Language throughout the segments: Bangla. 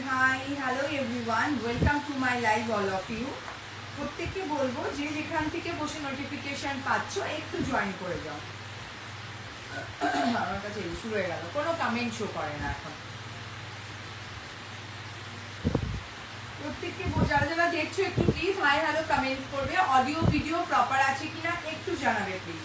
High hello everyone, welcome to my live all of you. প্রত্যেককে বলবো যে যেখান থেকে বসে নোটিফিকেশন পাচ্ছ একটু জয়েন করে যাও। আমার কাছে শুরু হয়ে গেল, কোনো কমেন্ট শো করে না এখন। প্রত্যেককে যারা যারা দেখছো একটু প্লিজ হাই হ্যালো কমেন্ট করবে। অডিও ভিডিও প্রপার আছে কিনা একটু জানাবে প্লিজ।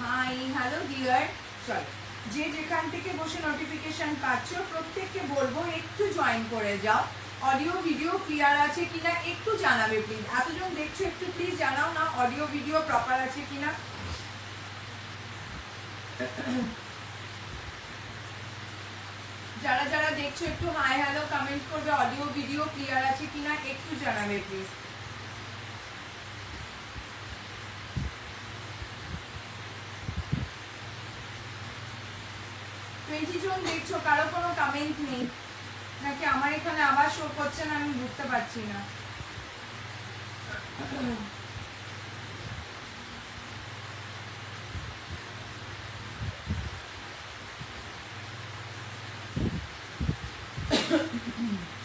হাই হ্যালো ডিয়ার, চলো যে যেখান থেকে বসে নোটিফিকেশন পাচ্ছ প্রত্যেককে বলবো একটু জয়েন করে যাও। অডিও ভিডিও ক্লিয়ার আছে কিনা একটু জানাবে প্লিজ। এতজন দেখছো একটু প্লিজ জানাও না অডিও ভিডিও প্রপার আছে কিনা। যারা যারা দেখছো একটু হাই হ্যালো কমেন্ট করবে। অডিও ভিডিও ক্লিয়ার আছে কিনা একটু জানাবে প্লিজ। 20 জন দেখছো, কারো কোনো কমেন্ট নেই নাকি আমার এখানে আবার শো করছে না, আমি বুঝতে পারছি না।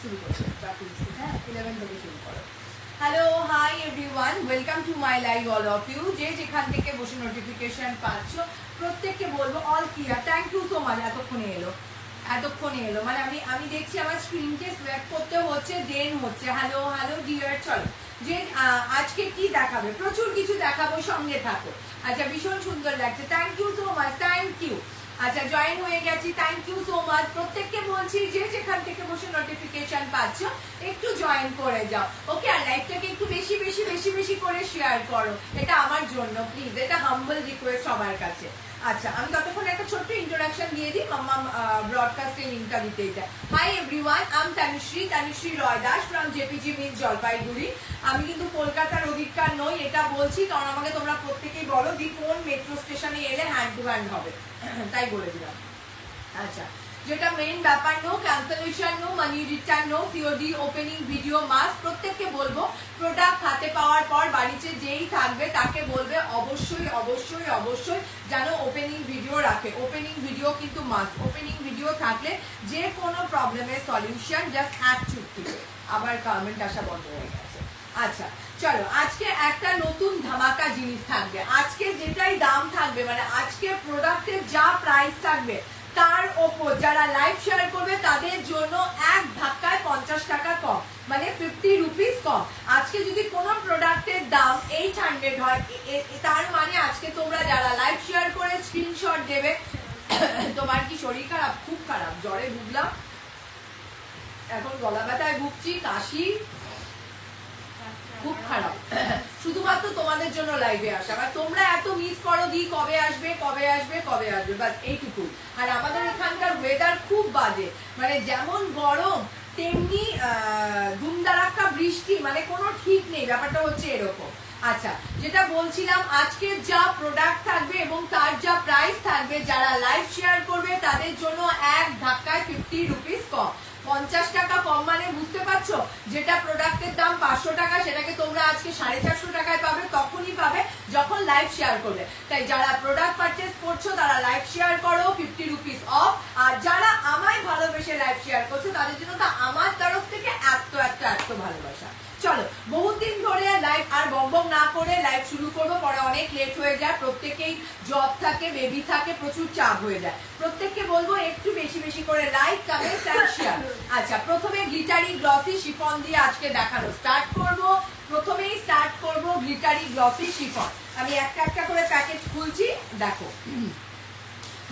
শুরু করছি, 11 থেকে শুরু করো। Hello hi everyone, welcome to my live all of you. যে যেখান থেকে বসে নোটিফিকেশন পাচ্ছ প্রত্যেককে বলবো all clear. Thank you so much. এতক্ষণে এলো মানে আমি দেখছি আমার স্ক্রিনকে সোয়াইপ করতে হচ্ছে, দেন হচ্ছে। হ্যালো হ্যালো ডিয়ার, চলো যে আজকে কি দেখাবে, প্রচুর কিছু দেখাবো, সঙ্গে থাকো। আচ্ছা ভীষণ সুন্দর লাগছে, thank you so much, thank you. আচ্ছা জয়েন হয়ে গেছি, থ্যাংক ইউ সো মাচ। প্রত্যেককে বলছি যে যেখান থেকে বসে নোটিফিকেশন পাচ্ছ একটু জয়েন করে যাও, ওকে। আর লাইভটাকে একটু বেশি বেশি বেশি বেশি করে শেয়ার করো, এটা আমার জন্য প্লিজ, এটা হাম্বল রিকোয়েস্ট সবার কাছে। আচ্ছা আমি ততক্ষণ একটা ছোট্ট ইন্ট্রোডাকশন দিয়ে দিই, মাম্মাম ব্রডকাস্টের লিঙ্কটা দিতে এটা। Hi everyone, I am Tanushree Roy Das from JPG means Jalpaiguri. আমি কিন্তু কলকাতার অধিকার নই, এটা বলছি কারণ আমাকে তোমরা প্রত্যেকেই বলো দি কোন মেট্রো স্টেশনে এলে হ্যান্ড টু হ্যান্ড হবে, তাই বলে দিলাম। আচ্ছা যেটা মেইন ব্যাপার, no cancellation, no money return, no COD, opening video must. প্রত্যেককে বলবো প্রোডাক্ট হাতে পাওয়ার পর বাড়িতে যেই থাকবে তাকে বলবে অবশ্যই অবশ্যই অবশ্যই যেন ওপেনিং ভিডিও রাখে। ওপেনিং ভিডিও কিন্তু মাস্ট। ওপেনিং ভিডিও থাকলে যে কোনো প্রবলেমের সলিউশন জাস্ট এক চুটকিতে। আবার কমেন্ট আসা বন্ধ হয়ে গেছে। আচ্ছা চলো আজকে একটা নতুন ধামাকা জিনিস থাকবে। আজকে যেটাই দাম থাকবে, মানে আজকে প্রোডাক্টের যা প্রাইস থাকবে তার ওপর যারা লাইভ শেয়ার করবে তাদের জন্য এক ধাক্কায় 50 টাকা কম, মানে 50 রুপিস কম। আজকে যদি কোনো প্রোডাক্টের দাম 800 হয়, তার মানে আজকে তোমরা যারা লাইভ শেয়ার করে স্ক্রিনশট দেবে। তোমার কি শরীর খারাপ? খুব খারাপ, জ্বরে ভুগলাম, এখন গলা ব্যথায় ভুগছি, কাশি খুব খারাপ। শুধুমাত্র তোমাদের জন্য লাইভে আসা, আর তোমরা এত মিস করো দি কবে আসবে কবে আসবে কবে আসবে, বাস এইটুকু। আর আমাদের এখানকার ওয়েদার খুব বাজে, মানে যেমন গরম তেমনি ধুমধারাক্কা বৃষ্টি, মানে কোনো ঠিক নেই, ব্যাপারটা হচ্ছে এরকম। আচ্ছা যেটা বলছিলাম, আজকে যা প্রোডাক্ট থাকবে এবং তার যা প্রাইস থাকবে, যারা লাইভ শেয়ার করবে তাদের জন্য এক ধাক্কায় 50 রুপিস কম। 50 টাকা কম মানে বুঝতে পারছো, যেটা প্রোডাক্টের দাম 500 টাকা সেটাকে তোমরা আজকে 450 টাকায় পাবে, তখনই পাবে যখন লাইভ শেয়ার করবে। তাই যারা প্রোডাক্ট পারচেস করছো তারা লাইভ শেয়ার করো, 50 রুপিস অফ। আর যারা আমায় ভালোবেসে লাইভ শেয়ার করছো তাদের জন্য তো আমার তরফ থেকে এত এত এত ভালোবাসা। চলো বহুত দিন ধরে লাইভ আর বকবক না করে লাইভ শুরু করবো, পরে অনেক লেট হয়ে যায়। প্রত্যেকেই জব থাকে, বেবি থাকে, প্রচুর চাপ হয়ে যায়। প্রত্যেককে বলবো একটু বেশি বেশি করে লাইক কমেন্ট এন্ড শেয়ার। আচ্ছা প্রথমে গ্লিটারি গ্লসি শিফন দিয়ে আজকে দেখানো স্টার্ট করব। প্রথমেই স্টার্ট করব গ্লিটারি গ্লসি শিফন। আমি একটা একটা করে প্যাকেট খুলছি, দেখো।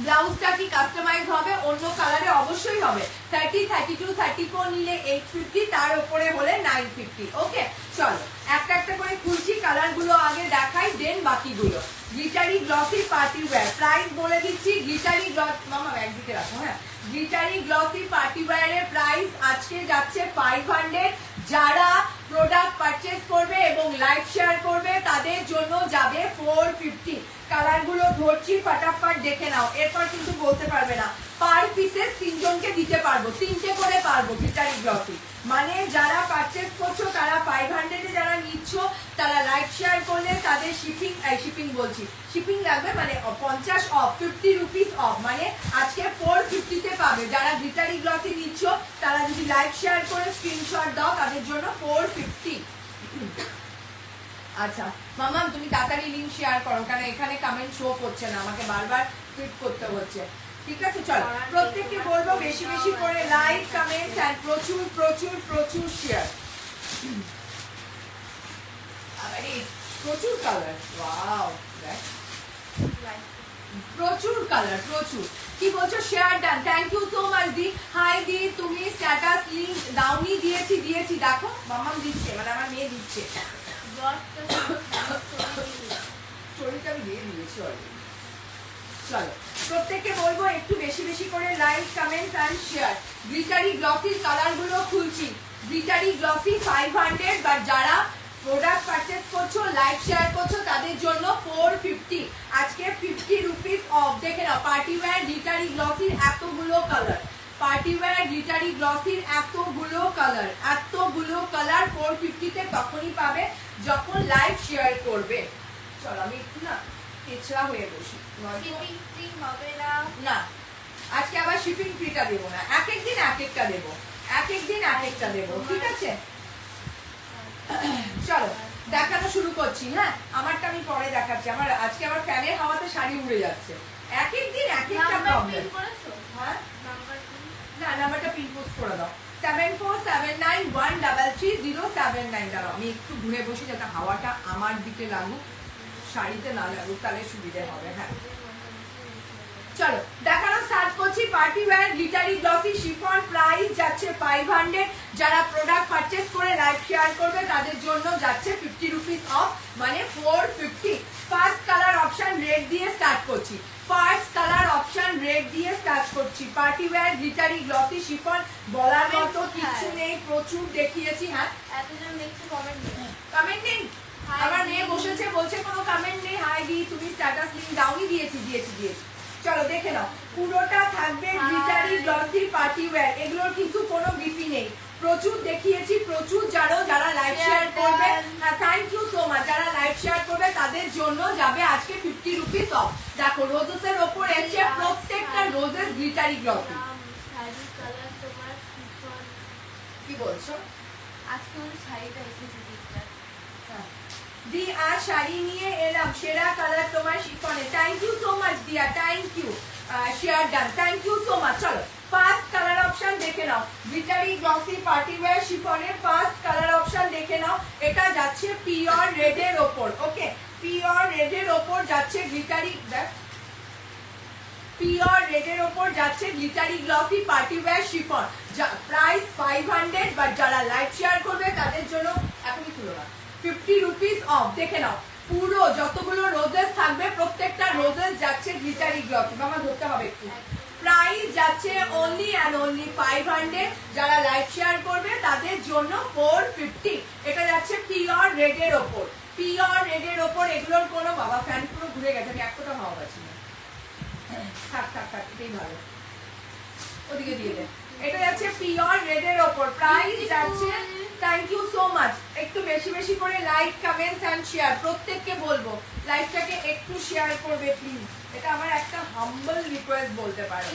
ব্লাউজটা কি কাস্টমাইজ হবে? অন্য কালারে অবশ্যই হবে। 30, 32, 34 নিলে 850, তার উপরে হলে 950। ওকে চলো একটা একটা করে খুলছি, কালারগুলো আগে দেখাই, দেন বাকিগুলো। Glittery glossy party wire price বলে দিচ্ছি। গ্লিটারি গ্লস মামা একদিকে রাখো, হ্যাঁ। গ্লিটারি গ্লসি পার্টি ওয়্যারের প্রাইস আজকে যাচ্ছে 500। যারা প্রোডাক্ট পারচেস করবে এবং লাইভ শেয়ার করবে তাদের জন্য যাবে 450। কালারগুলো ধরছি, ফটাফট দেখে নাও, এরপর কিন্তু বলতে পারবে না। পার পিসেস 3 জনকে দিতে পারবো, 3টে করে পারবো গ্লিটারি গ্লসি। মানে যারা পারচেজ করছো তারা 500 এ যারা নিচ্ছ তারা লাইক শেয়ার করলে তাদের শিপিং বলছি, শিপিং লাগবে মানে 50 অফ, 50 রুপিস অফ, মানে আজকে 450 তে পাবে। যারা গ্লিটারি গ্লসি নিচ্ছ তারা যদি লাইক শেয়ার করে স্ক্রিনশট দাও তাদের জন্য 450। আচ্ছা মামাম তুমি তাড়াতাড়ি লিংক শেয়ার করো, কারণ এখানে কমেন্ট শো করছে না, আমাকে বারবার ক্লিক করতে হচ্ছে। ঠিক আছে চলো প্রত্যেককে বলবো বেশি বেশি করে লাইক কমেন্টস এন্ড প্রচুর প্রচুর প্রচুর শেয়ার। আরে প্রচুর কালার, ওয়াও প্রচুর কালার প্রচুর। কি বলছো? Share done, thank you so much দি। হাই দি, তুমি স্ট্যাটাস লিংক দাওনি? দিয়েছি দিয়েছি, দেখো মামাম দিচ্ছে, মানে আমার মেয়ে দিচ্ছে। স্টোরিটা আমি দিয়ে দিয়েছি অলরেডি। চলো প্রত্যেককে বলবো একটু বেশি বেশি করে like comments and share. Glittery গ্লসির কালার গুলো খুলছি, গ্লিটারি গ্লসি 500, বাট যারা প্রোডাক্ট পারচেজ করছো লাইক শেয়ার করছো তাদের জন্য 450, আজকে 50 রুপিস অফ। দেখে নাও পার্টি ওয়্যার গ্লিটারি গ্লসির এতগুলো কালার, পার্টি ওয়্যার গ্লিটারি গ্লসির এতগুলো কালার, এতগুলো কালার 450 তে তখনই পাবে যখন লাইক শেয়ার করবে। চলো আমি একটু না তেছড়া হয়ে বসি, শিপিং ফ্রি হবে না, না আজকে আবার শিপিং ফ্রিটা দেবো না, এক এক দিন এক একটা দেবো, এক এক দিন এক একটা দেবো, ঠিক আছে? চলো দেখানো শুরু করছি। হ্যাঁ আমারটা আমি পরে দেখাচ্ছি, আমার আজকে আমার ফ্যানের হাওয়াতে শাড়ি উড়ে যাচ্ছে, এক এক দিন এক একটা প্রবলেম। হ্যাঁ না নাম্বারটা পিন পোস্ট করে দাও, 7479133079। দাঁড়াও আমি একটু ঘুরে বসি যাতে হাওয়াটা আমার দিকে লাগুক, শাড়িতে না লাগুক, তাহলে সুবিধে হবে। হ্যাঁ চলো দেখানো স্টার্ট করছি। Party wear glittery glossy chiffon, price যাচ্ছে 500, যারা প্রোডাক্ট পারচেজ করে লাইক শেয়ার করবে তাদের জন্য যাচ্ছে 50 রুপিস অফ, মানে 450। ফার্স্ট কালার অপশন রেড দিয়ে স্টার্ট করছি, ফার্স্ট কালার অপশন রেড দিয়ে স্টার্ট করছি। Party wear glittery glossy chiffon, বলার মতো কিছু নেই, প্রচুর দেখিয়েছি। হ্যাঁ এতজন দেখছি কমেন্ট নেই, কমেন্ট নেই, আমার মেয়ে বসেছে বলছে কোনো কমেন্ট নেই। হাই দি, তুমি স্ট্যাটাস লিংক দাওনি? দিয়েছি দিয়েছি দিয়েছি। চলো দেখে নাও, পুরোটা থাকবে গ্লিটারি গ্লসি পার্টি ওয়্যার, এগুলোর কিন্তু কোনো বিপি নেই, প্রচুর দেখিয়েছি, প্রচুর। যারা লাইক শেয়ার করবে, থ্যাংক ইউ সো মাচ, যারা লাইক শেয়ার করবে তাদের জন্য যাবে আজকে 50 রুপিস অফ। দেখো রোজেসের ওপর এসে প্রত্যেকটা রোজেস গ্লিটারি গ্লসি। কি বলছো? আজকে ওই শাড়িটা এসেছে দি, আর শাড়ি নিয়ে এলাম, সেরা কালার তোমার শিফনে। Thank you so much Diya, thank you, share done, thank you so much. চলো ফার্স্ট কালার অপশন দেখে নাও, গ্লিটারি গ্লসি পার্টি ওয়্যার শিফনের ফার্স্ট কালার অপশন দেখে নাও। এটা যাচ্ছে পিওর রেডের ওপর, ওকে পিওর রেডের ওপর যাচ্ছে গ্লিটারি, পিওর রেডের ওপর যাচ্ছে glittery glossy party wire chiffon, price 500, but যারা লাইক শেয়ার করবে তাদের জন্য এখনই খুলো না 50 রুপিস অফ। দেখে নাও পুরো যতগুলো রোজেস থাকবে প্রত্যেকটা রোজেস যাচ্ছে গ্লিটারি গ্লসি, মামা ধরতে হবে একটু। প্রাইস যাচ্ছে অনলি অ্যান্ড অনলি 500, যারা লাইক শেয়ার করবে তাদের জন্য 450। এটা যাচ্ছে পিওর রেডের ওপর, পিওর রেডের ওপর। এগুলোর কোনো, বাবা ফ্যান পুরো ঘুরে গেছে, আমি এক ফোঁটা হাওয়া পাচ্ছি না, থাক থাক থাক, এটাই ভালো, ওদিকে দিয়ে দে। এটা যাচ্ছে পিওর রেডের ওপর, প্রাইস যাচ্ছে, থ্যাংক ইউ সো মাচ। একটু বেশি বেশি করে লাইক কমেন্টস এন্ড শেয়ার, প্রত্যেককে বলবো লাইকটাকে একটু শেয়ার করবে প্লিজ, এটা আমার একটা হাম্বল রিকোয়েস্ট বলতে পারো।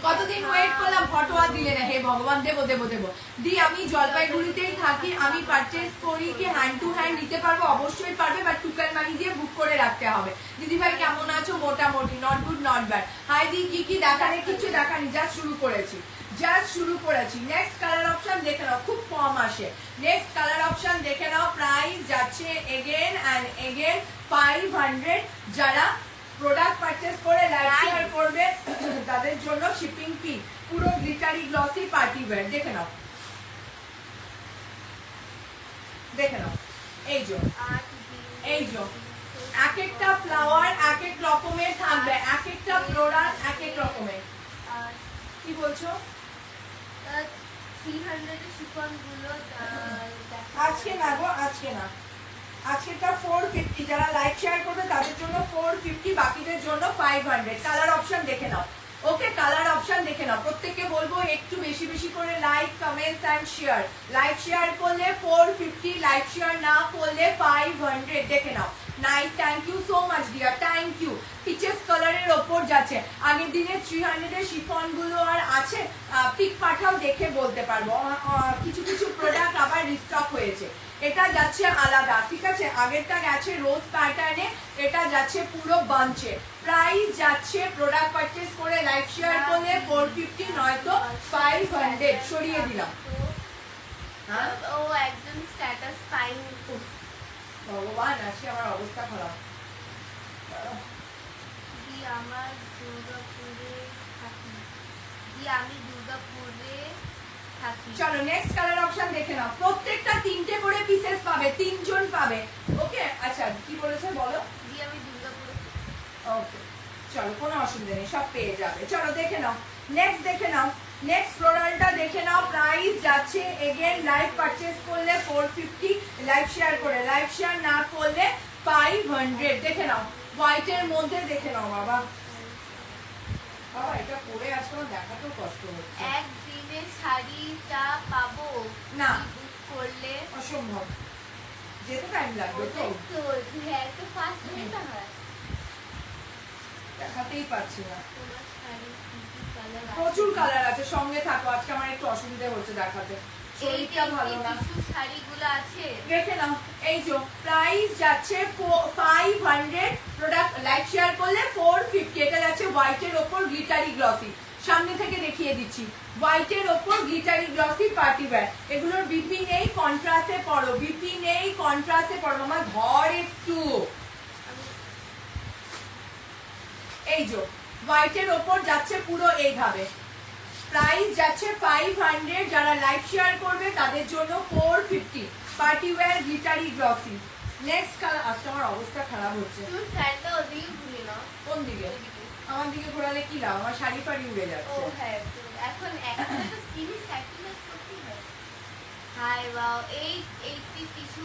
কতদিন ওয়েট করলাম, ফটো আর দিলে না, হে ভগবান দেবো দেবো দেবো। দি, আমি জলপাইগুড়িতেই থাকি, আমি পারচেজ করি কি হ্যান্ড টু হ্যান্ড নিতে পারবো? অবশ্যই পারবে, বাট টুকেন মানি দিয়ে বুক করে রাখতে হবে। দিদি ভাই কেমন আছো? মোটামুটি, not good not bad. Hi দি, কি কি দেখানে? কিছু দেখানি, জাস্ট শুরু করেছি, জাস্ট শুরু করেছি। নেক্সট কালার অপশন দেখে নাও, খুব কম আসে। নেক্সট কালার অপশন দেখে নাও, প্রাইস যাচ্ছে এগেন অ্যান্ড এগেন 500, যারা প্রোডাক্ট পারচেজ করে লাইক শেয়ার করবে তাদের জন্য শিপিং ফি, পুরো গ্লিটারি গ্লসি পার্টি ওয়্যার। দেখে নাও, দেখে নাও, এই যে এই যে এক একটা ফ্লাওয়ার এক এক রকমের থাকবে, এক একটা ফ্লোরাল এক এক রকমের। কি বলছো? 300 এর শিফন গুলো আজকে না গো, আজকে না, আজকেটা 450, যারা লাইক শেয়ার করবে তাদের জন্য জন্য 450, বাকিদের জন্য 500। কালার অপশন দেখে নাও। ওকে, কালার অপশন দেখে নাও। প্রত্যেককে বলবো একটু বেশি বেশি করে like, comments and share. Like share করলে 450, লাইক শেয়ার না করলে 500। দেখে নাও। Nice, thank you so much dear, thank you. Peaches কালারের ওপর যাচ্ছে। আগের দিনে 300 এর শিফন গুলো আর আছে, পিক পাঠাও, দেখে বলতে পারবো। কিছু কিছু প্রোডাক্ট আবার রিস্টক হয়েছে। এটা যাচ্ছে আলাদা, ঠিক আছে? আগেরটা গেছে রোজ প্যাটার্নে, এটা যাচ্ছে পুরো বাঞ্চে। প্রাইস যাচ্ছে প্রোডাক্ট পারচেজ করে লাইক শেয়ার করলে 450, নয়তো 500। সরিয়ে দিলাম। হ্যাঁ, ও একজন স্ট্যাটাস পাইনি। ভগবান, আজকে আমার অবস্থা খারাপ। দি আমার দুর্গাপুরে থাকি। দি আমি দুর্গাপুরে থাকি। চলো নেক্সট কালার অপশন দেখে নাও। প্রত্যেকটা 3টে করে পিসেস পাবে, 3 জন পাবে। ওকে, আচ্ছা কি বলেছে বলো? দি আমি দুর্গাপুরে। ওকে, চলো কোনো অসুবিধা নেই, সব পেয়ে যাবে। চলো দেখে নাও। নেক্সট দেখে নাও। নেক্সট ফ্লোরালটা দেখে নাও। প্রাইস যাচ্ছে এগেন লাইভ পারচেজ করলে 450, লাইভ শেয়ার করে, লাইভ শেয়ার না করলে 500। দেখে নাও। হোয়াইটের মধ্যে দেখে নাও বাবা। বাবা এটা পরে আজকে আমার দেখাতেও কষ্ট হচ্ছে। একদিনে শাড়িটা পাবো না, বুক করলে? অসম্ভব, যেতে টাইম লাগবে তো। তো হ্যাঁ, তো ফার্স্ট দিতে হয়। দেখাতেই পাচ্ছি না। তোমার শাড়ি কি কি কালার আছে? প্রচুর কালার আছে, সঙ্গে থাকো। আজকে আমার একটু অসুবিধা হচ্ছে দেখাতে, শরীরটা ভালো না। কিছু শাড়িগুলো আছে দেখে নাও। এই যে প্রাইস যাচ্ছে 500, প্রোডাক্ট লাইভ শেয়ার করলে 450। এটা যাচ্ছে হোয়াইটের ওপর গ্লিটারি গ্লসি। সামনে থেকে দেখিয়ে দিচ্ছি। হোয়াইটের ওপর গ্লিটারি গ্লসি পার্টি ওয়্যার। এগুলোর বিপি নেই, কন্ট্রাস্টে পড়ো। বিপি নেই, কন্ট্রাস্টে পড়ো। আমার ঘর একটু। এই যে হোয়াইটের ওপর যাচ্ছে পুরো এইভাবে। প্রাইস যাচ্ছে 500। যারা লাইভ শেয়ার করবে তাদের জন্য 450। Party wear glittery glossy. Next colour. আজকে আমার অবস্থা খারাপ হচ্ছে। তুমি ফ্যানটা ওদিকে ঘুরে নাও। কোন দিকে? ওইদিকে। আমার দিকে ঘোরালে কি লাভ? আমার শাড়ি ফাড়ি উড়ে ও যাচ্ছে। হ্যাঁ, তো এখন একটা তো স্কিনে স্যাক্রিফাইস করতেই হয়। হাই ওয়াও, এই কিছু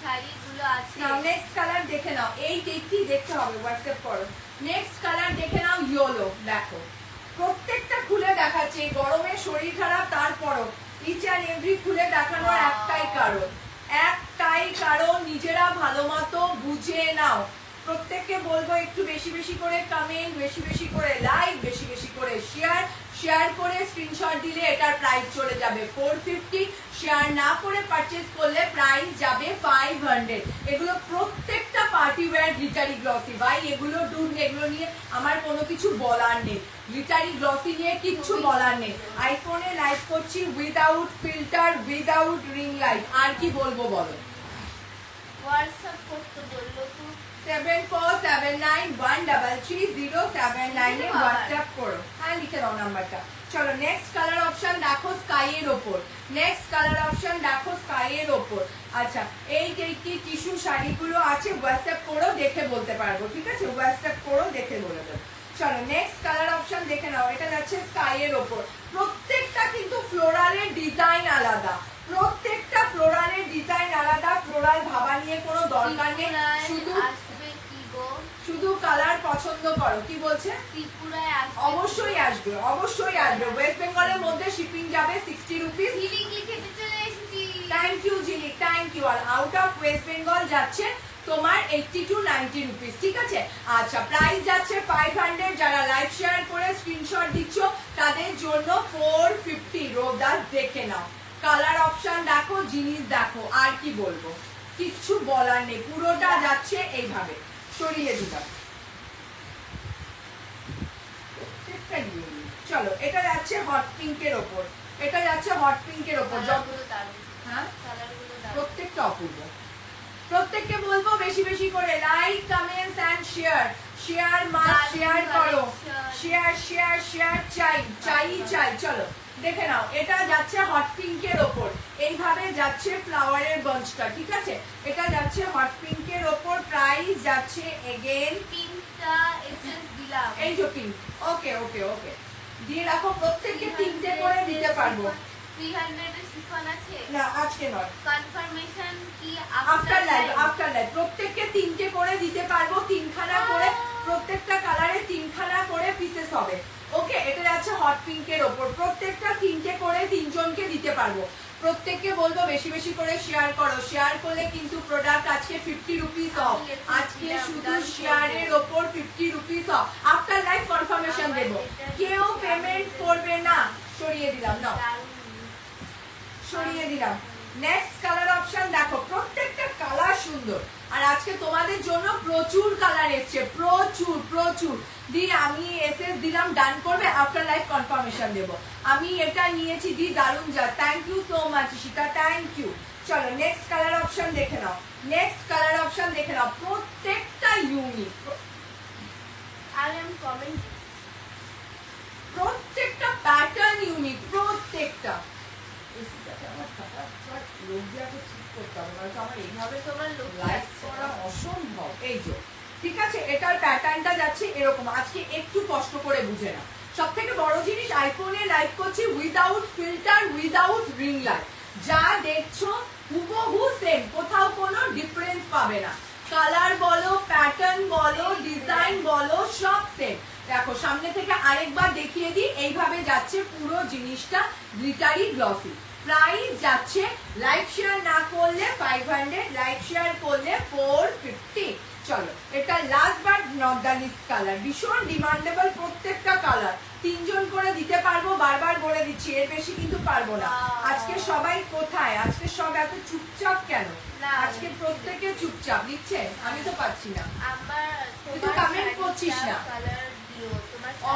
শাড়িগুলো আছে। নাও নেক্সট কালার দেখে নাও। এই দেখি দেখতে হবে, হোয়াটসঅ্যাপ করো। নেক্সট কালার দেখে নাও, ইয়েলো। দেখো প্রত্যেকটা খুলে দেখাচ্ছে। গরমে শরীর খারাপ, তারপরও ইচ অ্যান্ড এভরি খুলে দেখানোর একটাই কারণ, একটাই কারণ, নিজেরা ভালো মতো বুঝে নাও। প্রত্যেককে বলবো একটু বেশি বেশি করে কমেন্ট, বেশি বেশি করে লাইক, বেশি বেশি করে শেয়ার। শেয়ার করে স্ক্রিনশট দিলে এটার প্রাইস চলে যাবে 450। শেয়ার না করে পারচেজ করলে প্রাইস যাবে 500। এগুলো প্রত্যেকটা পার্টি ওয়্যার গ্লিটারি গ্লসি। ভাই এগুলো ডুন, এগুলো নিয়ে আমার কোনো কিছু বলার নেই। গ্লিটারি গ্লসি নিয়ে কিচ্ছু বলার নেই। আইফোনে লাইভ করছি without filter, without ring light. আর কি বলবো বলো? হোয়াটসঅ্যাপ করতে বললো তো। 7479133079 এ হোয়াটসঅ্যাপ করো। হ্যাঁ, লিখে দাও নাম্বারটা। চলো নেক্সট কালার অপশন দেখো, স্কাই এর ওপর। নেক্সট কালার অপশন দেখো, স্কাই এর ওপর। আচ্ছা, এই কি টিস্যু শাড়িগুলো আছে, হোয়াটসঅ্যাপ করো, দেখে বলতে পারবো। ঠিক আছে, হোয়াটসঅ্যাপ করো, দেখে বলে দেবো। চলো নেক্সট কালার অপশন দেখে নাও। এটা যাচ্ছে স্কাই এর ওপর। প্রত্যেকটা কিন্তু ফ্লোরালের ডিজাইন আলাদা, প্রত্যেকটা ফ্লোরালের ডিজাইন আলাদা। ফ্লোরাল ভাবা নিয়ে কোনো দরকার নেই। শুধু আসবে কি গো? শুধু কালার পছন্দ করো। কি বলছে? ত্রিপুরায় আসবে। অবশ্যই আসবে, অবশ্যই আসবে। ওয়েস্ট বেঙ্গলের মধ্যে শিপিং যাবে 60 রুপিস। ঝিলিকি খেতে চলে এসেছি। Thank you Jili, thank you. আর আউট অফ ওয়েস্ট বেঙ্গল যাচ্ছে তোমার 80 to 90 রুপিস। ঠিক আছে, আচ্ছা প্রাইস যাচ্ছে 500। যারা লাইভ শেয়ার করে স্ক্রিনশট দিচ্ছ তাদের জন্য 450। রোদাস দেখে নাও, কালার অপশন দেখো, জিনিস দেখো। আর কি বলবো? কিচ্ছু বলার নেই। পুরোটা যাচ্ছে এইভাবে। সরিয়ে দিলাম। চলো এটা যাচ্ছে হট পিঙ্কের ওপর। এটা যাচ্ছে হট পিঙ্কের ওপর। কালারগুলো দারুণ। হ্যাঁ, কালারগুলো দারুণ। প্রত্যেকটা অপূর্ব। প্রত্যেককে বলবো বেশি বেশি করে like, comments and share. Share must share করো। শেয়ার শেয়ার শেয়ার চাই, চাই চাই। চলো দেখে নাও। এটা যাচ্ছে হট পিঙ্কের ওপর। এইভাবে যাচ্ছে ফ্লাওয়ারের বাঞ্চটা। ঠিক আছে, এটা যাচ্ছে হট পিঙ্কের ওপর। প্রাইস যাচ্ছে এগেন পিঙ্কটা এসএস দিলাম। এই যে পিঙ্ক। ওকে ওকে ওকে, দিয়ে রাখো। প্রত্যেককে 3টে করে দিতে পারবো। 300 এর শিফন আছে না আজকে নয়, কনফার্মেশন কি আফটার লাইভ, আফটার লাইভ প্রত্যেককে 3টে করে দিতে পারবো, 3খানা করে, প্রত্যেকটা কালারে 3খানা করে পিসেস হবে। ওকে, এটা যাচ্ছে হট পিঙ্কের ওপর, প্রত্যেকটা 3টে করে 3জনকে দিতে পারবো। প্রত্যেককে বলবো বেশি বেশি করে শেয়ার করো, শেয়ার করলে কিন্তু প্রোডাক্ট আজকে 50 রুপিস অফ, আজকে শুধু শেয়ারের ওপর 50 rupees of. After live confirmation দেবো, কেউ পেমেন্ট করবে না। সরিয়ে দিলাম, নাও সরিয়ে দিলাম। নেক্সট কালার অপশন দেখো, প্রত্যেকটা কালার সুন্দর, আর আজকে তোমাদের জন্য প্রচুর কালার এসছে, প্রচুর প্রচুর। দি আমি এসএস দিলাম, ডান করবে, আফটার লাইভ কনফার্মেশন দেবো। আমি এটা নিয়েছি, দি দারুন যা, thank you so much Ishita, thank you. চলো নেক্সট কালার অপশন দেখে নাও, নেক্সট কালার অপশন দেখে নাও, প্রত্যেকটা ইউনিক, প্রত্যেকটা প্যাটার্ন ইউনিক, প্রত্যেকটা। অসম্ভব, এই যে ঠিক আছে, এটার প্যাটার্নটা যাচ্ছে এরকম। আজকে একটু কষ্ট করে বুঝে না। সব থেকে বড় জিনিস, আইফোনে লাইভ করছি without filter, without ring light. যা দেখছো হুবহু সেম, কোথাও কোনো ডিফারেন্স পাবে না। কালার বলো, প্যাটার্ন বলো, ডিজাইন বলো, সব সেম। দেখো সামনে থেকে আরেকবার দেখিয়ে দিই, এইভাবে যাচ্ছে পুরো জিনিসটা গ্লিটারি গ্লসি। প্রাইস যাচ্ছে লাইক শেয়ার না করলে 500, লাইক শেয়ার করলে 450। চলো, এটা last but not the least colour, ভীষণ ডিমান্ডেবল প্রত্যেকটা কালার। 3জন করে দিতে পারবো, বারবার বলে দিচ্ছি, এর বেশি কিন্তু পারবো না। আজকে সবাই কোথায়? আজকে সব এত চুপচাপ কেন? আজকে প্রত্যেকে চুপচাপ লিখছে, আমি তো পাচ্ছি না। তুই তো কমেন্ট করছিস না।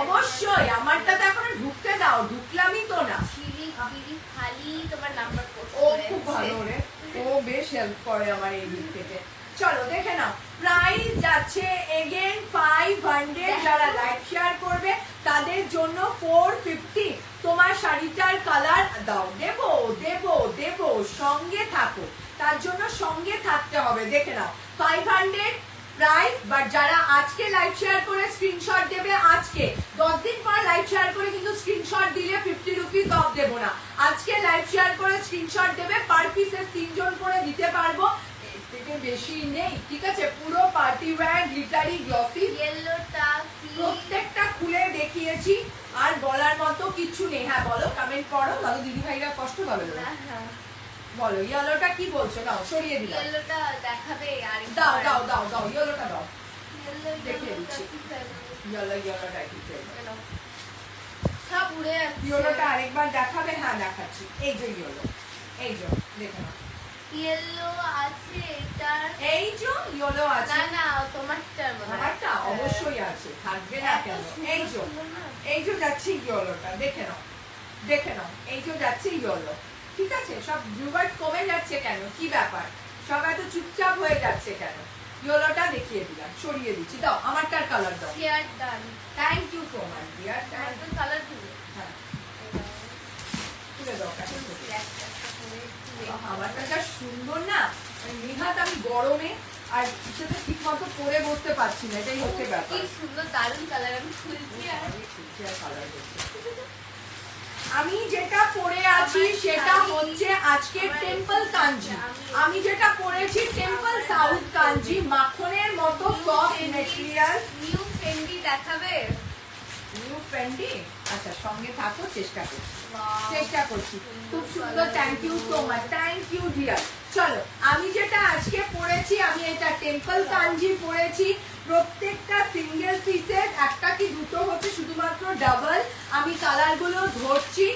অবশ্যই, আমারটা তো এখন ঢুকতে দাও, ঢুকলামই তো না। ও খুব ভালো রে, ও বেশ হেল্প করে আমার এই দিক থেকে। চলো দেখে নাও, প্রাইস যাচ্ছে এগেন 500, যারা লাইক শেয়ার করবে তাদের জন্য 450। তোমার শাড়িটার কালার দাও, দেবো দেবো দেবো, সঙ্গে থাকো, তার জন্য সঙ্গে থাকতে হবে। দেখে নাও 500 প্রাইস, বাট যারা আজকে লাইভ শেয়ার করে স্ক্রিনশট দেবে, আজকে 10 দিন পর লাইভ শেয়ার করে কিন্তু স্ক্রিনশট দিলে 50 রুপিস অফ দেবো না। আজকে লাইভ শেয়ার করে স্ক্রিনশট দেবে, পার পিসে 3জন করে দিতে পারবো, এর থেকে বেশি নেই। ঠিক আছে, পুরো পার্টি ওয়্যার গ্লিটারি গ্লসি, ইয়েলোটা প্রত্যেকটা খুলে দেখিয়েছি, আর বলার মতো কিছু নেই। হ্যাঁ বলো, কমেন্ট করো, বলো দিদি ভাইরা কষ্ট পাবে না। বলো ইয়েলোটা কি বলছো? নাও সরিয়ে দিলাম, ইয়েলোটা দেখাবে, আর দাও দাও দাও দাও, ইয়েলোটা দাও, দেখে দিচ্ছি। ইয়েলোটা কি সব উড়ে ইয়েলোটা আরেকবার দেখাবে? হ্যাঁ দেখাচ্ছি, এই যে ইয়েলো, এই যে দেখে নাও, ইয়েলো আছে, এটার এই যে ইয়েলো আছে। না না, তোমারটার মনে হয়। আমারটা অবশ্যই আছে, থাকবে না কেন? এই যে, এই যে যাচ্ছে ইয়েলোটা, দেখে নাও, দেখে নাও, এই যে যাচ্ছে ইয়েলো। ঠিক আছে, সব ভিউয়ার্স কমে যাচ্ছে কেন? কি ব্যাপার, সব এত চুপচাপ হয়ে যাচ্ছে কেন? ইয়েলোটা দেখিয়ে দিলাম, সরিয়ে দিচ্ছি, দাও আমারটার কালার দাও। Share done, thank you so much dear, thank you. Colour দিবে। হ্যাঁ তুলে দাও, আমারটা যা সুন্দর না, নিহাত আমি গরমে আর সেটা ঠিক মতো পরে বসতে পারছি না, এটাই হচ্ছে ব্যাপার। কি সুন্দর দারুণ কালার, আমি খুলছি আর কালার করছি। আমি যেটা পরে আছি সেটা হচ্ছে আজকে টেম্পল কাঞ্জি। আমি যেটা পরেছি টেম্পল সাউথ কাঞ্জি, মাখনের মতো সফট ম্যাটেরিয়াল। নিউ ফেন্ডি দেখাবে, নিউ ফ্রেন্ডি, আচ্ছা সঙ্গে থাকো, চেষ্টা করছি, চেষ্টা করছি। খুব সুন্দর, thank you so much, thank you dear. চলো, আমি যেটা আজকে পরেছি, আমি এটা টেম্পল কাঞ্জি পরেছি, প্রত্যেকটা সিঙ্গেল পিসের, একটা কি দুটো হচ্ছে শুধুমাত্র ডাবল। আমি কালারগুলো ধরছি,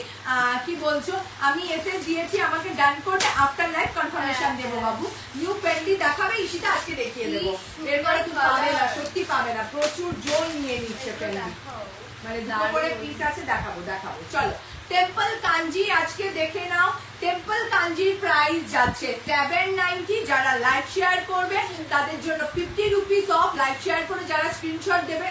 কি বলছো, আমি এসে দিয়েছি, আমাকে ডান করে আফটার লাইভ কনফার্মেশন দেবো বাবু। নিউ ফ্রেন্ডলি দেখাবে ঈশিতা, আজকে দেখিয়ে দেবো, এরপরে তুমি পাবে না, সত্যি পাবে না, প্রচুর জোর নিয়ে নিচ্ছে ফ্রেন্ডলি, মানে দুটো করে পিস আছে, দেখাবো দেখাবো। চলো টেম্পল কাঞ্জি আজকে দেখে নাও, টেম্পল কাঞ্জির প্রাইস যাচ্ছে 790, যারা লাইভ শেয়ার করবে তাদের জন্য 50 রুপিস অফ, লাইভ শেয়ার করে যারা স্ক্রিনশট দেবে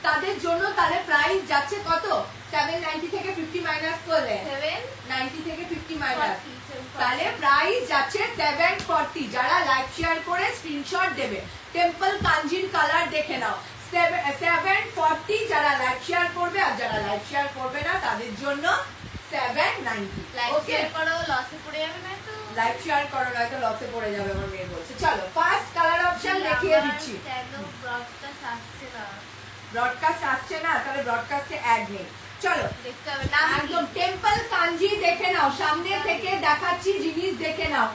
তাদের জন্য তাহলে প্রাইস যাচ্ছে কত? 790 থেকে 50 মাইনাস করলে 790 থেকে 50 মাইনাস, তাহলে প্রাইস যাচ্ছে 740, যারা লাইভ শেয়ার করে স্ক্রিনশট দেবে। টেম্পল কাঞ্জির কালার দেখে নাও, 740 যারা লাইভ শেয়ার করবে, আর যারা লাইভ শেয়ার করবে না তাদের জন্য 790। লাইক ওকে, শেয়ার করো, লসে পড়ে যাবে না তো। লাইক শেয়ার করো নয়তো লসে পড়ে যাবে আমার মেয়ে বলছে। চলো ফার্স্ট কালার অপশন দেখিয়ে দিচ্ছি। কেন ব্রডকাস্ট আসছে না? ব্রডকাস্ট আসছে না, তাহলে ব্রডকাস্টে অ্যাড নেই। চলো দেখতে হবে না একদম টেম্পল কাঞ্জি দেখে নাও, সামনে থেকে দেখাচ্ছি, জিনিস দেখে নাও।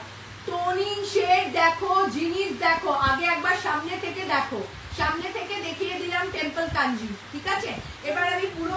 টোনিং শেড দেখো, জিনিস দেখো, আগে একবার সামনে থেকে দেখো, সামনে থেকে দেখিয়ে দিলাম টেম্পল কাঞ্জি, ঠিক আছে। এবার আমি পুরো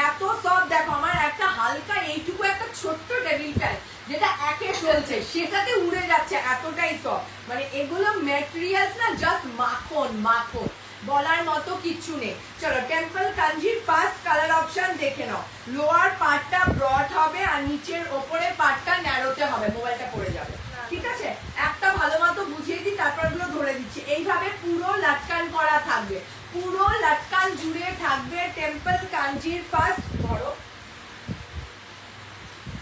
এত সব দেখো, আমার একটা হালকা এইটুকু একটা ছোট্ট টেবিল ফ্যান যেটা একে চলছে সেটাতে উড়ে যাচ্ছে, এতটাই সব। মানে এগুলো ম্যাটেরিয়ালস না, জাস্ট মাখন মাখন, বলার মতো কিচ্ছু নেই। চলো টেম্পল কাঞ্জির ফার্স্ট কালার অপশন দেখে নাও। লোয়ার পার্টটা ব্রড হবে আর নিচের ওপরে পার্টটা ন্যারোতে হবে, মোবাইলটা পড়ে যাবে, ঠিক আছে। একটা ভালো মতো বুঝিয়ে দিই, তারপর গুলো ধরে দিচ্ছি। এইভাবে পুরো লাটকান করা থাকবে, পুরো লাটকান জুড়ে থাকবে টেম্পল কাঞ্জির ফার্স্ট। ধরো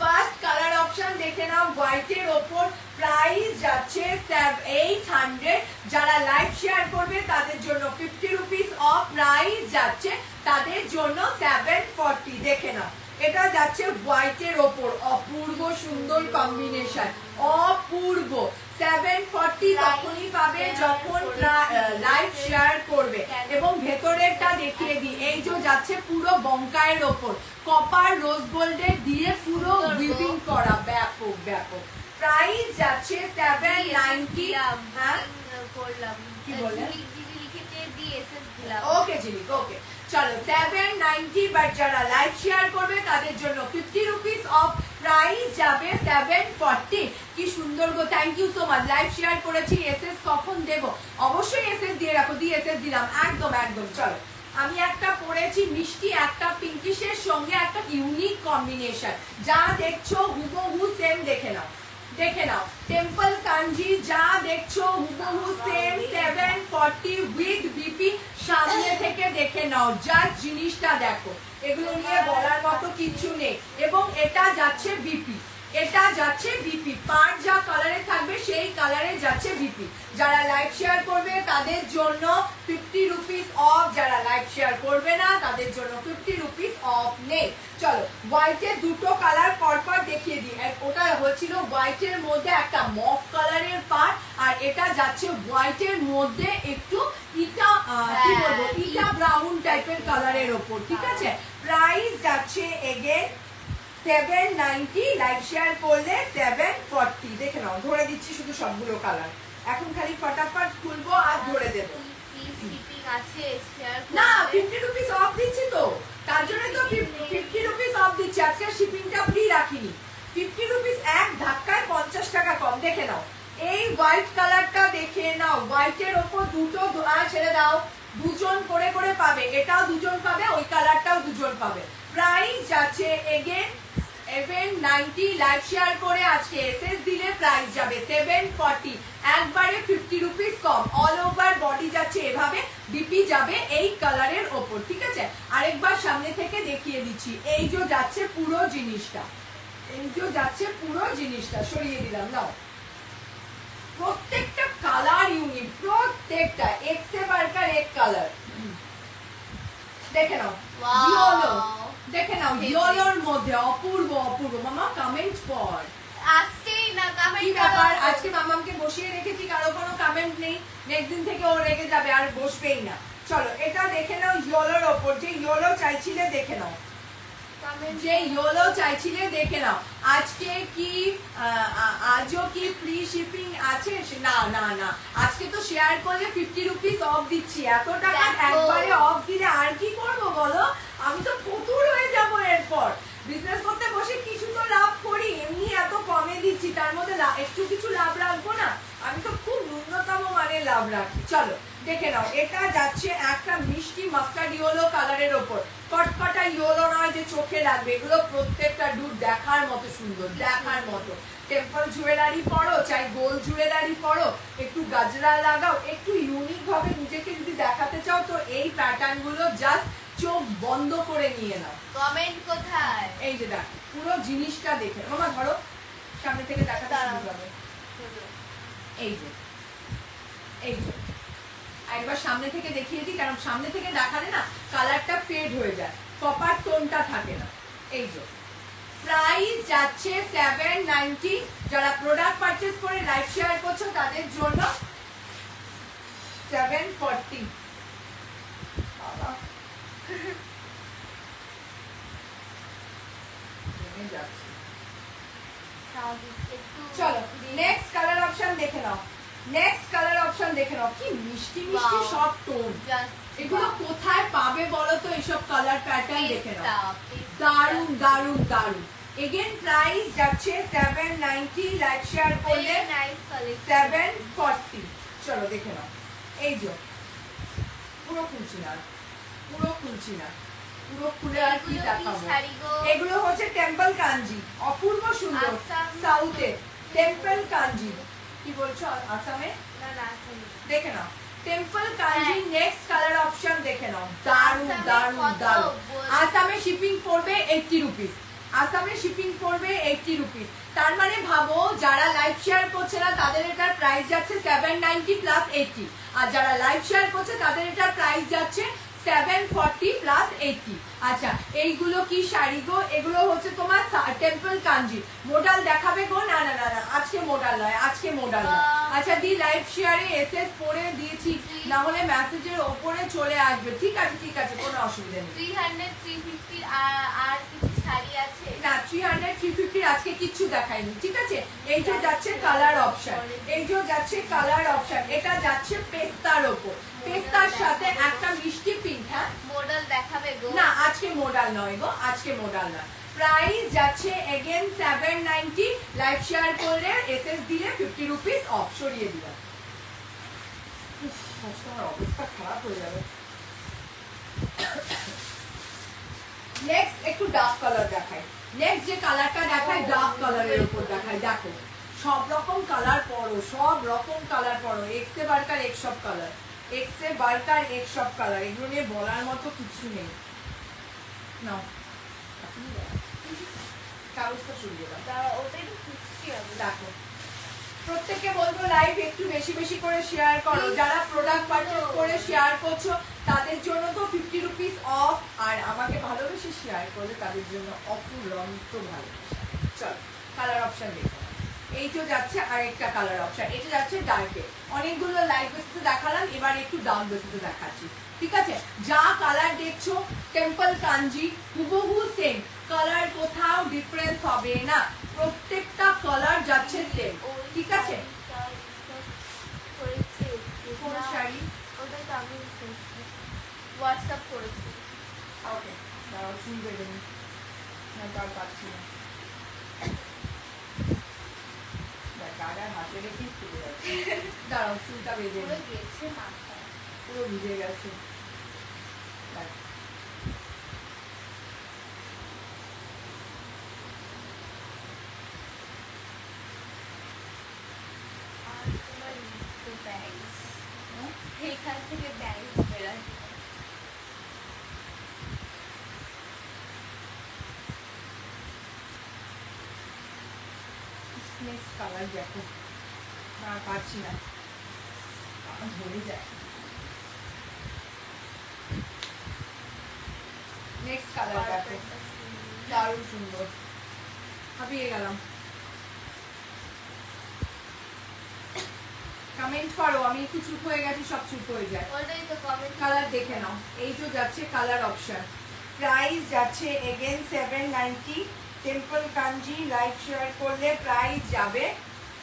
ফার্স্ট কালার অপশন দেখে নাও, হোয়াইটের ওপর, প্রাইস যাচ্ছে 800। যারা লাইভ শেয়ার করবে তাদের জন্য 50 রুপিস অফ, প্রাইস যাচ্ছে তাদের জন্য 740। দেখে নাও, এটা যাচ্ছে হোয়াইটের ওপর, অপূর্ব সুন্দর কম্বিনেশন, অপূর্ব। 740 তখনই পাবে যখন লাইভ শেয়ার করবে। এবং ভেতরেরটা দেখিয়ে দিই, এই যে যাচ্ছে পুরো বঙ্কায়ের ওপর, কপার রোজ গোল্ডের দিয়ে পুরো উইভিং করা, ব্যাপক ব্যাপক। প্রাইস যাচ্ছে 790। হ্যাঁ করলাম কি বলে? দিদি লিখেছে ডিএসএস দিলাম। ওকে জিনিক, ওকে চলো 790। বাট যারা লাইভ শেয়ার করবে তাদের জন্য 50 রুপিস অফ, প্রাইস যাবে 740। কি সুন্দর গো, thank you so much. Live share করেছি, এসএস কখন দেব? অবশ্যই এসএস দিয়ে রাখো, দিয়ে এসএস দিলাম, একদম একদম। চলো আমি একটা পরেছি মিষ্টি, একটা পিঙ্কিশের সঙ্গে একটা ইউনিক কম্বিনেশন, যা দেখছো হুবহু সেম। দেখে নাও, দেখে নাও টেম্পল কাঞ্জি, যা দেখছো হুবহু সেম 740 উইথ বিপি। সামনে থেকে দেখে নাও, জাস্ট জিনিসটা দেখো, এগুলো নিয়ে বলার মতো কিছু নেই। এবং এটা যাচ্ছে বিপি, এটা যাচ্ছে বিপি, পার যা কালারে থাকবে সেই কালারে যাচ্ছে বিপি। যারা লাইভ শেয়ার করবে তাদের জন্য 50 রুপিস অফ, যারা লাইভ শেয়ার করবে না তাদের জন্য 50 রুপিস অফ নেই। চলো হোয়াইটের দুটো কালার পরপর দেখিয়ে দিই। ওটা হয়েছিল হোয়াইটের মধ্যে একটা মফ কালারের পার্ট, আর এটা যাচ্ছে হোয়াইটের মধ্যে একটু ইটা কি বলবো, ইটা ব্রাউন টাইপের কালারের ওপর, ঠিক আছে। প্রাইস যাচ্ছে এগেন 790, লাইভ শেয়ার করলে 740। দেখে নাও, ধরে দিচ্ছি শুধু সবগুলো কালার, এখন খালি ফটাফট খুলবো আর ধরে দেবো। শিপিং আছে শেয়ার না 50 রুপিস অফ দিচ্ছি তো, তার জন্য তো 50 রুপিস অফ দিচ্ছি, আজকে শিপিংটা ফ্রি রাখিনি। 50 রুপিস এক ধাক্কায় 50 টাকা কম। দেখে নাও এই হোয়াইট কালারটা, দেখে নাও হোয়াইটের ওপর দুটো ছেড়ে দাও, দুজন করে করে পাবে, এটাও দুজন পাবে, ওই কালারটাও দুজন পাবে। প্রাইস যাচ্ছে এগেন 790, লাইভ শেয়ার করে আজকে এসএস দিলে প্রাইস যাবে 740, একবারে 50 রুপিস কম। অল ওভার বডি যাচ্ছে এভাবে, বিপি যাবে এই কালারের ওপর, ঠিক আছে। আরেকবার সামনে থেকে দেখিয়ে দিচ্ছি, এই যে যাচ্ছে পুরো জিনিসটা, এই যে যাচ্ছে পুরো জিনিসটা, সরিয়ে দিলাম। নাও প্রত্যেকটা কালার ইউনিক, প্রত্যেকটা এক সে বাড়কার এক কালার। দেখে নাও ইয়েলো, দেখে নাও ইয়েলোর মধ্যে অপূর্ব অপূর্ব। মামা কমেন্ট পড়, আসছেই না কমেন্ট। কি ব্যাপার, আজকে মামাকে বসিয়ে রেখেছি, কারো কোনো কমেন্ট নেই, নেক্সট দিন থেকে ও রেখে যাবে আর বসবেই না। চলো এটা দেখে নাও ইয়েলোর ওপর, যে ইয়েলো চাইছিলে দেখে নাও, যে ইয়েলো চাইছিলে দেখে নাও। আজকে কি আজও কি ফ্রি শিপিং আছে? না না না, আজকে তো শেয়ার করলে 50 রুপিস অফ দিচ্ছি। এত টাকা একবারে অফ দিলে আর কি করবো বলো, আমি তো ফতুর হয়ে যাবো এরপর। বিজনেস করতে বসে কিছু তো লাভ করি, এমনি এত কমে দিচ্ছি, তার মধ্যে একটু কিছু লাভ রাখবো না? আমি তো খুব ন্যূনতম মানে লাভ রাখি। চলো দেখে নাও, এটা যাচ্ছে একটা মিষ্টি মাস্টার্ড ইয়েলো কালারের ওপর, কটকটা ইয়েলো নয় যে চোখে লাগবে, এগুলো প্রত্যেকটা ডুব দেখার মতো সুন্দর, দেখার মতো। টেম্পল জুয়েলারি পরো, চাই গোল্ড জুয়েলারি পরো, একটু গাজরা লাগাও, একটু ইউনিক ভাবে নিজেকে যদি দেখাতে চাও তো এই প্যাটার্ন গুলো জাস্ট চোখ বন্ধ করে নিয়ে নাও। কমেন্ট কোথায়? এই যে দেখ পুরো জিনিসটা দেখে মামা, ধরো সামনে থেকে দেখাতে শুরু করবে। এই যে এই যে একবার সামনে থেকে দেখিয়ে দিই, কারণ সামনে থেকে দেখালে না কালারটা ফেড হয়ে যায়, কপার টোনটা থাকে না। এই যে প্রাইস যাচ্ছে 790। যারা প্রোডাক্ট পারচেজ করে লাইভ শেয়ার করছো তাদের জন্য 740। বাবা যাচ্ছে। চলো নেক্সট কালার অপশন দেখে নাও। নেক্সট কালার অপশন দেখে নাও, কি মিষ্টি মিষ্টি সব টোন। এগুলো কোথায় পাবে বলো তো? এইসব কালার প্যাটার্ন দেখে নাও, দারুন দারুন দারুন। এগেন প্রাইস যাচ্ছে 790, লাইভ শেয়ার করলে 740। চলো দেখে নাও, এই যে পুরো খুলছি না, পুরো খুলছি না, পুরো খুলে আর কি দেখাবো। এগুলো হচ্ছে টেম্পল কাঞ্জি, অপূর্ব সুন্দর। সাউথে টেম্পল কাঞ্জি, কি বলছো আসামে? দেখে নাও টেম্পল কাঞ্জি। নেক্সট কালার অপশন দেখে নাও, দারুন দারুন দারুন। আসামে শিপিং পড়বে 80 রুপিস, আসামে শিপিং পড়বে 80 রুপিস। তার মানে ভাবো যারা লাইভ শেয়ার করছে না তাদের এটার প্রাইস যাচ্ছে 790 প্লাস 80, আর যারা লাইভ শেয়ার করছে তাদের এটার প্রাইস যাচ্ছে 740 প্লাস 80। আচ্ছা এইগুলো কি শাড়ি গো? এগুলো হচ্ছে তোমার টেম্পল কাঞ্জি। মোডাল দেখাবে গো? না না না না, আজকে মোডাল নয়, আজকে মোডাল নয়। আচ্ছা দি লাইভ শেয়ারে এসএস পড়ে দিয়েছি, না হলে মেসেজের ওপরে চলে আসবে। ঠিক আছে ঠিক আছে, কোনো অসুবিধা নেই। 300 350 আর কিছু শাড়ি আছে না, 300 350 আজকে কিচ্ছু দেখাইনি। ঠিক আছে, এই যে যাচ্ছে কালার অপশন, এই যে যাচ্ছে কালার অপশন। এটা যাচ্ছে পেস্তার ওপর, পেস্তার সাথে একটা মিষ্টি পিঙ্ক। হ্যাঁ মডেল দেখাবে গো? না আজকে মোডাল নয় গো, আজকে মোডাল নয়। প্রাইস যাচ্ছে এগেন 790, লাইভ শেয়ার করলে এসএস দিলে 50 রুপিস অফ। সরিয়ে দিলাম, আমার অবস্থা খারাপ হয়ে যাবে। নেক্সট একটু ডার্ক কালার দেখাই। নেক্সট যে কালারটা দেখাই ডার্ক কালারের উপর দেখাই। দেখো সব রকম কালার পড়ো, সব রকম কালার পড়ো, এক্সে বারকার এক সব কালার, এক্সে বারকার এক সব কালার। এগুলো নিয়ে বলার মতো কিছু নেই। নাও কাগজটা সরিয়ে দাও, ওটাই তো খুশি হবে। দেখো প্রত্যেককে বলবো লাইভ একটু বেশি বেশি করে শেয়ার করো। যারা প্রোডাক্ট পারচেজ করে শেয়ার করছো তাদের জন্য তো 50 রুপিস অফ, আর আমাকে ভালোবেসে শেয়ার করলে তাদের জন্য অফুরন্ত ভালোবাসা। চল কালার অপশন দেখো, এই তো যাচ্ছে আরেকটা কালার অপশন। এটা যাচ্ছে ডার্কে। অনেকগুলো লাইট বেসিসে দেখালাম, এবার একটু ডার্ক বেসিসে দেখাচ্ছি। ঠিক আছে, যা কালার দেখছো টেম্পল কাঞ্জি হুবহু সেম কালার, কোথাও ডিফারেন্স হবে না, প্রত্যেকটা কালার যাচ্ছে সেম। ঠিক আছে, কোন শাড়ি? ওটাই তো আমি হোয়াটসঅ্যাপ করেছি। ওকে দাঁড়াও, চুল বেঁধে নি, না তার পাচ্ছি না, গাড়ার হাতে রেখে চলে যাচ্ছে। দাঁড়াও চুলটা বেঁধে নি, গেছে মাথায়, পুরো ভিজে গেছে। এখান থেকে ব্যাংস বেরোয়। নেক্সট কালার দেখো, না পাচ্ছি না, ধরে যায়। নেক্সট কালার দেখো, দারুণ সুন্দর, হাবিয়ে গেলাম। কমেন্ট করো, আমি একটু চুপ হয়ে গেছি, সব চুপ হয়ে যায়। ওটাই তো কমেন্ট। কালার দেখে নাও, এই তো যাচ্ছে কালার অপশন। প্রাইস যাচ্ছে এগেন 790, টেম্পল কাঞ্জি লাইভ শেয়ার করলে প্রাইস যাবে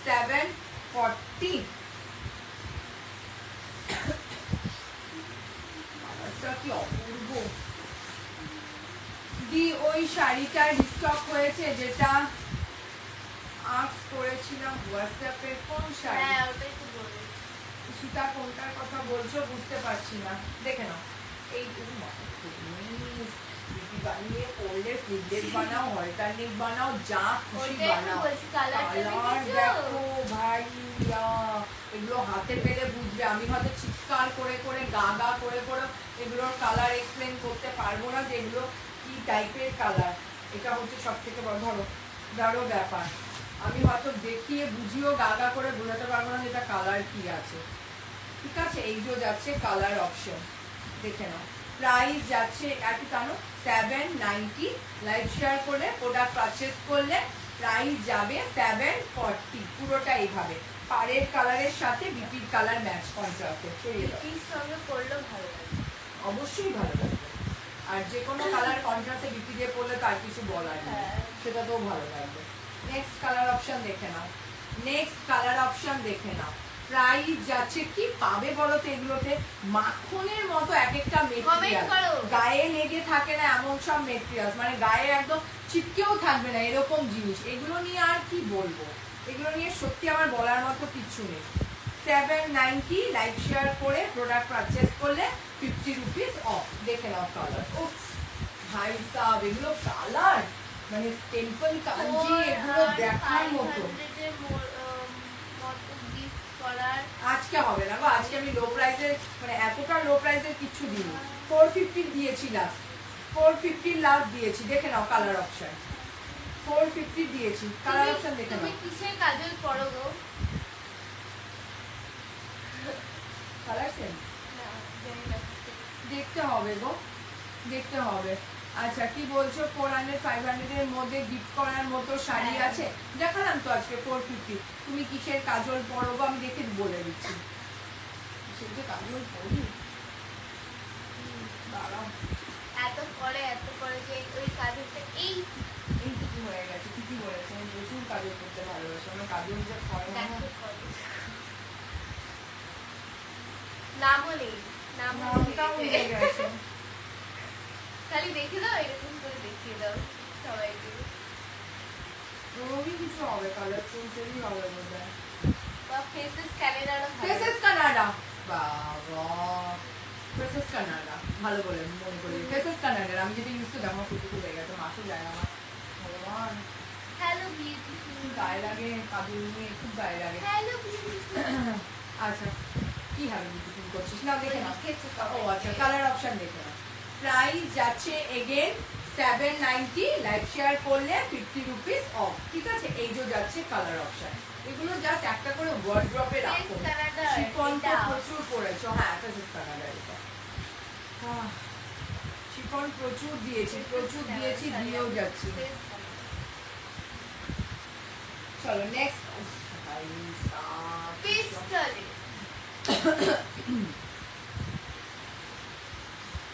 740। কালারটা কি অপূর্ব দি। ওই শাড়িটা রিস্টক হয়েছে যেটা আস্ক করেছিলাম হোয়াটসঅ্যাপে, কোন শাড়ি? হ্যাঁ ওটাই তো বলি। সীতা কোনটার কথা বলছো বুঝতে পারছি না, দেখে নাও। এই বানিয়ে পরলে স্লিভলেস বানাও, হলটার নেক বানাও, যা খুশি বানাও। কালার দেখো ভাই, এগুলো হাতে পেলে বুঝবে। আমি হয়তো চিৎকার করে করে গা গা করে করে এগুলোর কালার এক্সপ্লেন করতে পারবো না যে এগুলো কি টাইপের কালার। এটা হচ্ছে সব থেকে বড় ব্যাপার। আমি হয়তো দেখিয়ে বুঝিয়েও গা গা করে বোঝাতে পারবো না যে এটা কালার কি আছে। ঠিক আছে, এই যে যাচ্ছে কালার অপশন, দেখে নাও। প্রাইস যাচ্ছে একটু টানো 790, লাইভ শেয়ার করে প্রোডাক্ট পারচেজ করলে প্রাইস যাবে 740, পুরোটা এইভাবে পাড়ের কালারের সাথে বিপির কালার ম্যাচ কন্ট্রাস্টে বিপির সঙ্গে পরলেও ভালো লাগে, অবশ্যই ভালো লাগবে। আর যে কোনো কালার কন্ট্রাস্টে বিপি দিয়ে পরলে তার কিছু বলার নেই, সেটা তো ভালো লাগবে। নেক্সট কালার অপশন দেখে নাও, নেক্সট কালার অপশন দেখে নাও। প্রাইস যাচ্ছে কি পাবে বলো তো এগুলোতে? মাখনের মতো এক একটা মেটেরিয়াল, গায়ে লেগে থাকে না এমন সব মেটেরিয়াল, মানে গায়ে একদম চিপকেও থাকবে না এরকম জিনিস। এগুলো নিয়ে আর কি বলবো, এগুলো নিয়ে সত্যি আমার বলার মতো কিছু নেই। 790, লাইভ শেয়ার করে প্রোডাক্ট পারচেজ করলে 50 রুপিস অফ। দেখে নাও কালার, ও ভাই সাব এগুলো কালার মানে টেম্পল কাঞ্জি, এগুলো দেখার মতো। আজকে হবে না গো, আজকে আমি লো প্রাইসের মানে এতটা লো প্রাইসের কিছু দিইনি। 450 দিয়েছি লাস্ট, 450 লাস্ট দিয়েছি। দেখে নাও কালার অপশন, 450 দিয়েছি। কালার অপশন দেখে নাও। তুমি কিসের কাজল পরো গো? কালার সেন্স না জানি না, দেখতে হবে গো, দেখতে হবে। আচ্ছা কি বলছো 400 500 এর মধ্যে গিফট করার মতো শাড়ি আছে? দেখালাম তো আজকে 450। তুমি কিসের কাজল পরো গো? আমি দেখে বলে দিচ্ছি কিসের যে কাজল পরি। দাঁড়াও, এত পরে যে ওই কাজলটা এইটুকু হয়ে গেছে। ঠিকই বলেছে, আমি প্রচুর কাজল করতে ভালোবাসি। আমার কাজল যে পরে না, নামও নেই, নামটাও উঠে গেছে। খালি দেখে দাও, এরকম করে দেখিয়ে দাও সবাইকে। ওরই কিছু হবে, কালার সেন্সেরই হবে বোধহয়। বা ফেসেস ক্যানাডা, ফেসেস কানাডা, বাবা ফেসেস কানাডা ভালো বলে মনে করি। ফেসেস কানাডা আমি যেটা ইউজ করি আমার কুটু হয়ে গেছে, মাসে যায় আমার। ভগবান হ্যালো বিউটিফুল, গায়ে লাগে, কাজল নিয়ে খুব গায়ে লাগে। Hello beautiful. আচ্ছা কি হবে বিউটিফুল করছিস না? দেখে না। ও আচ্ছা কালার অপশন দেখে না। প্রাইস যাচ্ছে এগেন 790, লাইভ শেয়ার করলে 50 রুপিস অফ। ঠিক আছে, এই যে যাচ্ছে কালার অপশন। এগুলো জাস্ট একটা করে ওয়ার্ড্রপে রাখো। শিফন তো প্রচুর পড়েছো। হ্যাঁ ফেসেস কানাডা, এটা শিফন প্রচুর দিয়েছি দিয়েও যাচ্ছি। চলো নেক্সট।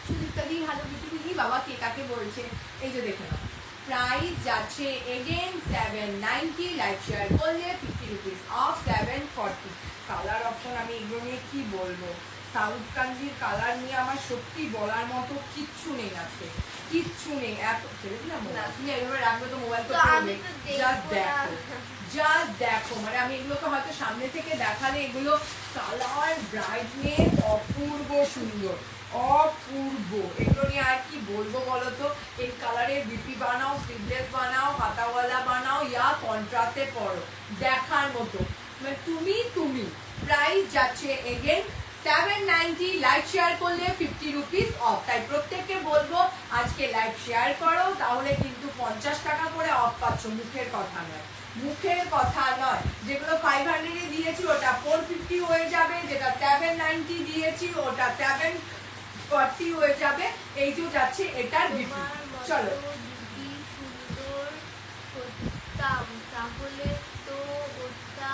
সুদীপ্তা দি ভালো বিউটি বাবা কে কাকে বলছে? এই যে দেখে নাও, প্রাইস যাচ্ছে এগেন 790, লাইভ শেয়ার করলে 50 রুপিস অফ 740। কালার অপশন আমি এগুলো নিয়ে কি বলবো, সাউথ কাঞ্জির কালার নিয়ে আমার সত্যি বলার মতো কিচ্ছু নেই আজকে, কিচ্ছু নেই। এত ছেড়ে দিলাম মোবাইল, তুমি এইভাবে রাখবে তো মোবাইল তো জাস্ট দেখো, জাস্ট দেখো। মানে আমি এগুলোকে হয়তো সামনে থেকে দেখালে এগুলো কালার ব্রাইটনেস অপূর্ব সুন্দর, অপূর্ব। এগুলো নিয়ে আর কি বলবো বলো তো? এই কালারে বিপি বানাও, স্লিভলেস বানাও, হাতাওয়ালা বানাও, ইয়া কন্ট্রাস্টে পরো, দেখার মতো। মানে তুমি প্রাইস যাচ্ছে এগেন 790, লাইভ শেয়ার করলে 50 রুপিস অফ। তাই প্রত্যেককে বলবো আজকে লাইভ শেয়ার করো, তাহলে কিন্তু 50 টাকা করে অফ পাচ্ছ। মুখের কথা নয়, মুখের কথা নয়। যেগুলো 500 এ দিয়েছি ওটা 450 হয়ে যাবে, যেটা 790 দিয়েছি ওটা 740 হয়ে যাবে। এই যে যাচ্ছে এটার বিপি। চলো সুন্দর করতাম তাহলে তো ওটা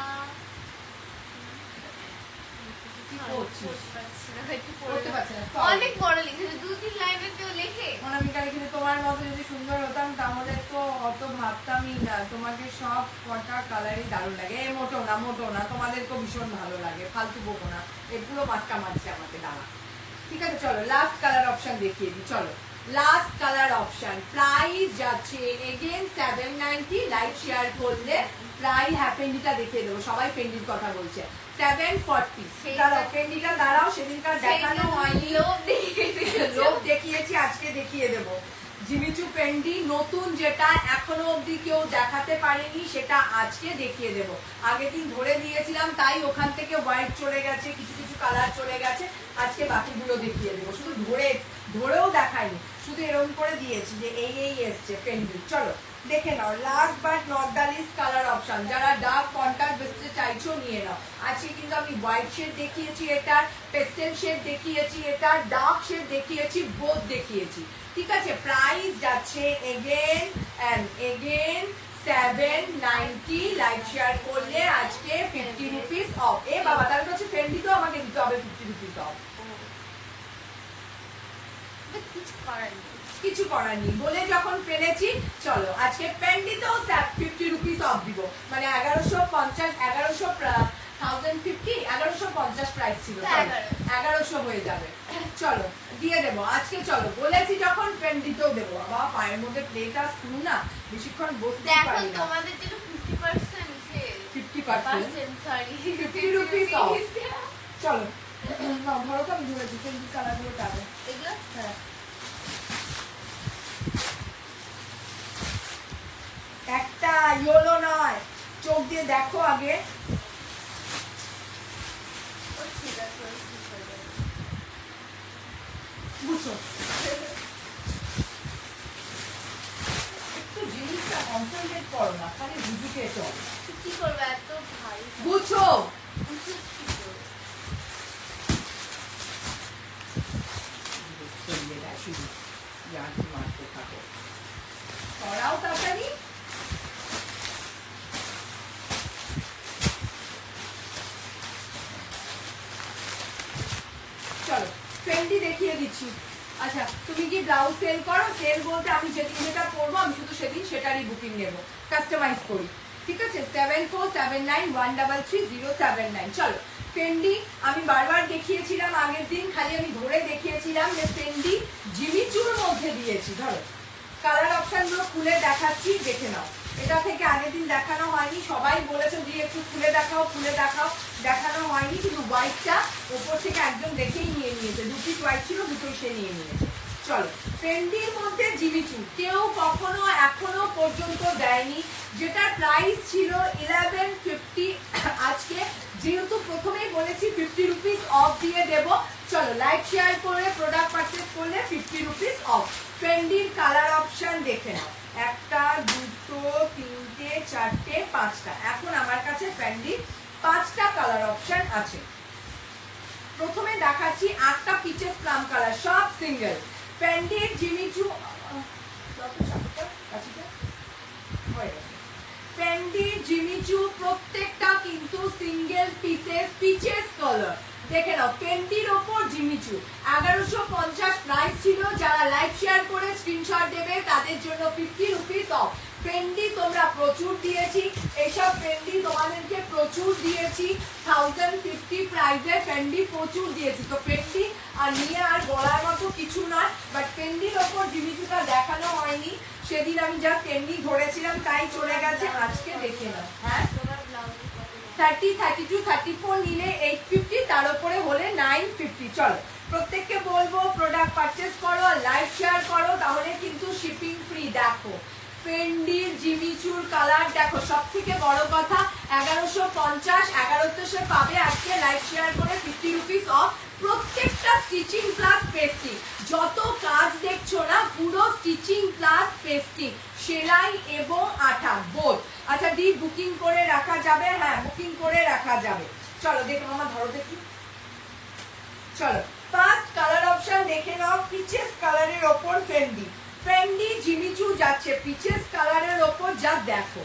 অনেক বড় লিখেছে, 2-3 লাইনের কেউ লেখে। অনামিকা লিখেছে তোমার মতো যদি সুন্দর হতাম তাহলে তো অত ভাবতামই না, তোমাকে সব কটা কালারই দারুণ লাগে। এ মোটো না, তোমাদেরকেও ভীষণ ভালো লাগে, ফালতু বকো না। এগুলো মাস্কা মারছে আমাকে, দাঁড়া। ঠিক আছে চলো লাস্ট কালার অপশন দেখিয়ে দিই। চলো লাস্ট কালার অপশন, প্রাইস যাচ্ছে এগেন 790, লাইভ শেয়ার করলে প্রাইস ফেন্ডিটা দেখিয়ে দেবো। সবাই ফেন্ডির কথা বলছে। 740। দাঁড়াও ফেন্ডিটা দাঁড়াও, সেদিনকার দেখানো হয়নি, লোক দেখিয়েছি, আজকে দেখিয়ে দেবো। জিমিচু ফেন্ডি নতুন, যেটা এখনো অবধি কেউ দেখাতে পারেনি, সেটা আজকে দেখিয়ে দেবো। আগের দিন ধরে দিয়েছিলাম তাই ওখান থেকে হোয়াইট চলে গেছে, কিছু কিছু কালার চলে গেছে, আজকে বাকিগুলো দেখিয়ে দেবো। শুধু ধরে ধরেও দেখাইনি, শুধু এরকম করে দিয়েছি যে এই এসছে ফেন্ডি। চলো দেখে নাও, last but not the least colour option. যারা ডার্ক কন্ট্রাস্ট বেসে চাইছো নিয়ে নাও। আজকে কিন্তু আমি হোয়াইট শেড দেখিয়েছি, এটার পেস্টেল শেড দেখিয়েছি, এটার ডার্ক শেড দেখিয়েছি, বোথ দেখিয়েছি। ঠিক আছে, প্রাইস যাচ্ছে again and again 790। Live share করলে আজকে 50 রুপিস অফ। এ বাবা, তার কাছে ফেন্ডি তো আমাকে দিতে হবে 50 রুপিস অফ। কিছু করার নেই, বলে যখন ফেলেছি। চলো আজকে ফেন্ডিতেও 50 রুপিস অফ দিব, মানে 1150 1150 প্রাইস ছিল, 1100 হয়ে যাবে। চলো দিয়ে দেবো আজকে। চলো বলেছি যখন ফেন্ডিতেও দেবো। বাবা পায়ের মধ্যে প্লেটা স্ক্রু না, বেশিক্ষণ বসতে পারি না। তোমাদের জন্য 50% 50% সরি 50 রুপিস অফ। চলো না ধরো তো, আমি ধরেছি ফেন্ডি কালারগুলো পাবে এগুলো। হ্যাঁ, একটা ইয়েলো নয়, চোখ দিয়ে দেখো আগে। বুঝছো, একটু জিনিসটা কনসেন্ট্রেট করো না, খালি বুঝিকে চল। কি করবে এত ভারী? বুঝছো, মারতে থাকো, সরাও তাড়াতাড়ি। চলো ফেন্ডি দেখিয়ে দিচ্ছি। আচ্ছা তুমি কি ব্লাউজ সেল করো? সেল বলতে আমি যেদিন যেটা পরবো আমি শুধু সেদিন সেটারই বুকিং নেব, কাস্টমাইজ করি। ঠিক আছে, 7479133079। চলো ফেন্ডি আমি বারবার দেখিয়েছিলাম আগের দিন, খালি আমি ধরে দেখিয়েছিলাম যে ফেন্ডি জিমিচুর মধ্যে দিয়েছি। ধরো কালার অপশনগুলো খুলে দেখাচ্ছি, দেখে নাও। এটা থেকে আগের দিন দেখানো হয়নি, সবাই বলেছে যে একটু খুলে দেখাও খুলে দেখাও, দেখানো হয়নি। কিন্তু হোয়াইটটা ওপর থেকে একদম দেখেই নিয়ে নিয়েছে, দুটি হোয়াইট ছিল, দুটোই সে নিয়ে নিয়েছে। চলো ফেন্ডির মধ্যে জিমিচু কেউ কখনো এখনো পর্যন্ত দেয়নি, যেটার প্রাইস ছিল 1150। আজকে যেহেতু প্রথমেই বলেছি 50 রুপিস অফ দিয়ে দেব। চলো লাইক শেয়ার করে প্রোডাক্ট পারচেজ করলে 50 রুপিস অফ। ফেন্ডির কালার অপশন দেখে নাও, একটা দুটো তিনটে চারটে পাঁচটা। এখন আমার কাছে ফেন্ডির 5টা কালার অপশন আছে। প্রথমে দেখাচ্ছি 8টা পিচেস প্লাম কালার, সব সিঙ্গেল। ফেন্ডির জিমিচু ফেন্ডির জিমিচু প্রত্যেকটা কিন্তু সিঙ্গেল পিচেস কালার। দেখে নাও ফেন্ডির ওপর জিমিচু 1150 প্রাইস ছিল। যারা লাইক শেয়ার করে স্ক্রিনশট দেবে তাদের জন্য 50 রুপিস অফ। ফেন্ডি তোমরা প্রচুর দিয়েছি, এইসব ফেন্ডি তোমাদেরকে প্রচুর দিয়েছি, 1050 প্রাইসে ফেন্ডি প্রচুর দিয়েছি। তো ফেন্ডি আর নিয়ে আর বলার মতো কিছু নয়, বাট ফেন্ডির ওপর জিমিচুটা দেখানো হয়নি, সেদিন আমি জাস্ট এমনি ধরেছিলাম তাই চলে গেছে। আজকে দেখে নাও। হ্যাঁ 30, 32, 34 নিলে 850, তার উপরে হলে 950। চলো প্রত্যেককে বলবো প্রোডাক্ট পারচেজ করো, লাইক শেয়ার করো, তাহলে কিন্তু শিপিং ফ্রি। দেখো ফেন্ডির জিমিচুর কালার দেখো, সব থেকে বড় কথা 1150, 1100 পাবে আজকে লাইক শেয়ার করে 50 রুপিস অফ। প্রত্যেকটা স্টিচিং প্লাস পেস্টিং, যত কাজ দেখছো না পুরো স্টিচিং প্লাস পেস্টিং, সেলাই এবং আঠা বোধ। আচ্ছা দি বুকিং করে রাখা যাবে? হ্যাঁ বুকিং করে রাখা যাবে। চলো দেখো আমার ধরো দেখি। চলো ফার্স্ট কালার অপশন দেখে নাও, পিচেস কালারের ওপর ফেন্ডি। ফেন্ডি জিমিচু যাচ্ছে পিচেস কালারের ওপর, যা দেখো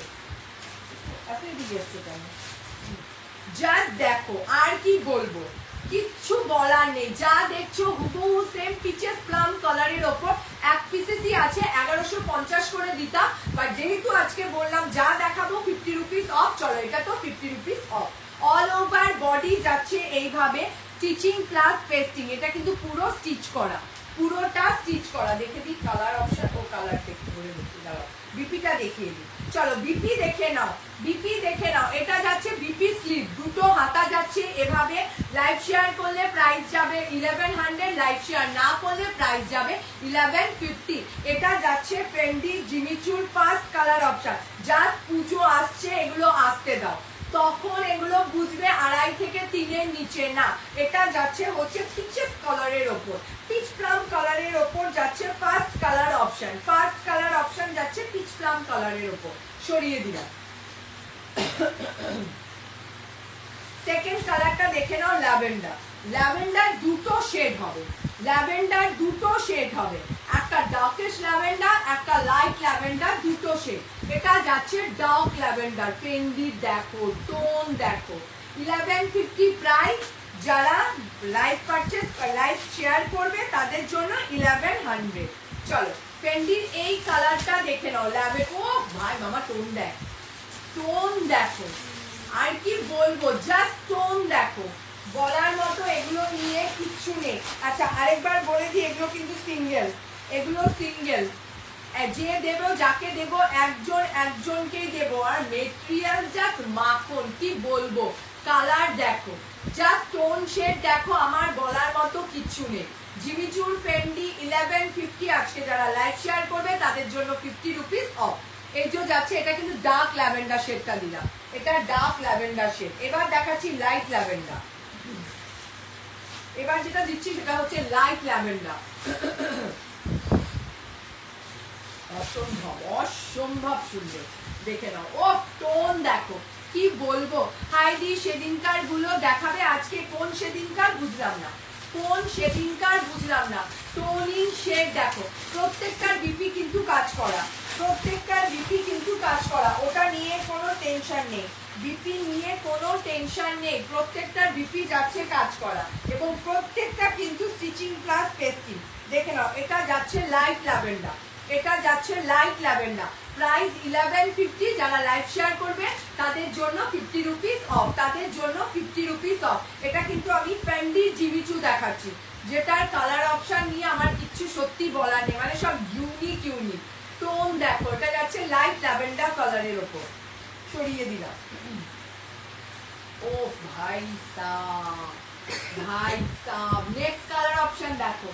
জাস্ট দেখো, আর কি বলবো, কিচ্ছু বলার নেই। যা দেখছো হুবহু সেম পিচেস প্লাম কালারের ওপর। এক পিসেসই আছে, 1150 করে দিতাম, বাট যেহেতু আজকে বললাম যা দেখাবো 50 রুপিস অফ। চলো এটা তো 50 rupees of. All over body যাচ্ছে এইভাবে স্টিচিং প্লাস পেস্টিং। এটা কিন্তু পুরো স্টিচ করা, পুরোটা স্টিচ করা। দেখে দিই কালার অপশন, ও কালার দেখতে বলে দেখতে দাও, বিপিটা দেখিয়ে দিই। চলো বিপি দেখে নাও, বিপি দেখে নাও। এটা যাচ্ছে বিপি স্লিভ, দুটো হাতা যাচ্ছে এভাবে। লাইভ শেয়ার করলে প্রাইস যাবে 1100, লাইভ শেয়ার না করলে প্রাইস যাবে 1150। এটা যাচ্ছে ফেন্ডি জিমিচুর first colour option. Just Puja আসছে, এগুলো আসতে দাও, তখন এগুলো বুঝবে 2.5 থেকে 3 এর নিচে না। এটা যাচ্ছে হচ্ছে পিচেস কালারের ওপর। পিচ প্লাম কালারের ওপর যাচ্ছে first colour option, first colour option যাচ্ছে পিচ প্লাম কালারের ওপর, সরিয়ে দিলাম। সেকেন্ড কালারটা দেখে নাও ল্যাভেন্ডার। ল্যাভেন্ডার দুটো শেড হবে, ল্যাভেন্ডার দুটো শেড হবে, একটা ডার্কিশ ল্যাভেন্ডার, একটা লাইট ল্যাভেন্ডার, দুটো শেড। এটা যাচ্ছে ডার্ক ল্যাভেন্ডার। ফেন্ডি দেখো, টোন দেখো, 1150 প্রাইস। যারা লাইভ পারচেজ লাইভ শেয়ার করবে তাদের জন্য 1100। চলো ফেন্ডির এই কালারটা দেখে নাও, ল্যাভেন্ডার। ও ভাই মামা টোন দেখ, টোন দেখো, আর কি বলবো, জাস্ট টোন দেখো, বলার মতো এগুলো নিয়ে কিচ্ছু নেই। আচ্ছা আরেকবার বলে দিই, এগুলো কিন্তু সিঙ্গেল, এগুলো সিঙ্গেল। যে দেবো, যাকে দেবো একজন একজনকেই দেবো। আর মেটেরিয়াল জাস্ট মাখন, কি বলবো, কালার দেখো, জাস্ট টোন শেড দেখো, আমার বলার মতো কিচ্ছু নেই। জিমি চুর ফেন্ডি 1150, আজকে যারা লাইভ শেয়ার করবে তাদের জন্য 50 রুপিস অফ। এই যে যাচ্ছে, এটা কিন্তু ডার্ক ল্যাভেন্ডার শেডটা দিলাম, এটা ডার্ক ল্যাভেন্ডার শেড। এবার দেখাচ্ছি লাইট ল্যাভেন্ডার। এবার যেটা দিচ্ছি সেটা হচ্ছে লাইট ল্যাভেন্ডার। অসম্ভব অসম্ভব সুন্দর, দেখে নাও। ও টোন দেখো, কি বলবো। হাইডি সেদিনকার গুলো দেখাবে, আজকে কোন সেদিনকার বুঝলাম না, কোন সেদিনকার বুঝলাম না। টোনিং শেড দেখো, প্রত্যেকটার বিপি কিন্তু কাজ করা, প্রত্যেকটার বিপি কিন্তু কাজ করা, ওটা নিয়ে কোনো টেনশন নেই, বিপি নিয়ে কোনো টেনশন নেই, প্রত্যেকটার বিপি যাচ্ছে কাজ করা, এবং প্রত্যেকটা কিন্তু স্টিচিং প্লাস পেস্টিং। দেখে নাও, এটা যাচ্ছে লাইট ল্যাভেন্ডার, এটা যাচ্ছে লাইট ল্যাভেন্ডার। প্রাইস 1150। যারা লাইভ শেয়ার করবে তাদের জন্য 50 রুপিস অফ, তাদের জন্য 50 রুপিস অফ। এটা কিন্তু আমি ফেন্ডি জিমিচু দেখাচ্ছি, যেটার কালার অপশন নিয়ে আমার কিচ্ছু সত্যি বলার নেই, মানে সব ইউনিক ইউনিক। টোন দেখো, এটা যাচ্ছে লাইট ল্যাভেন্ডার কালারের ওপর, সরিয়ে দিলাম। ও ভাই সাব, ভাই সাব, নেক্সট কালার অপশন দেখো,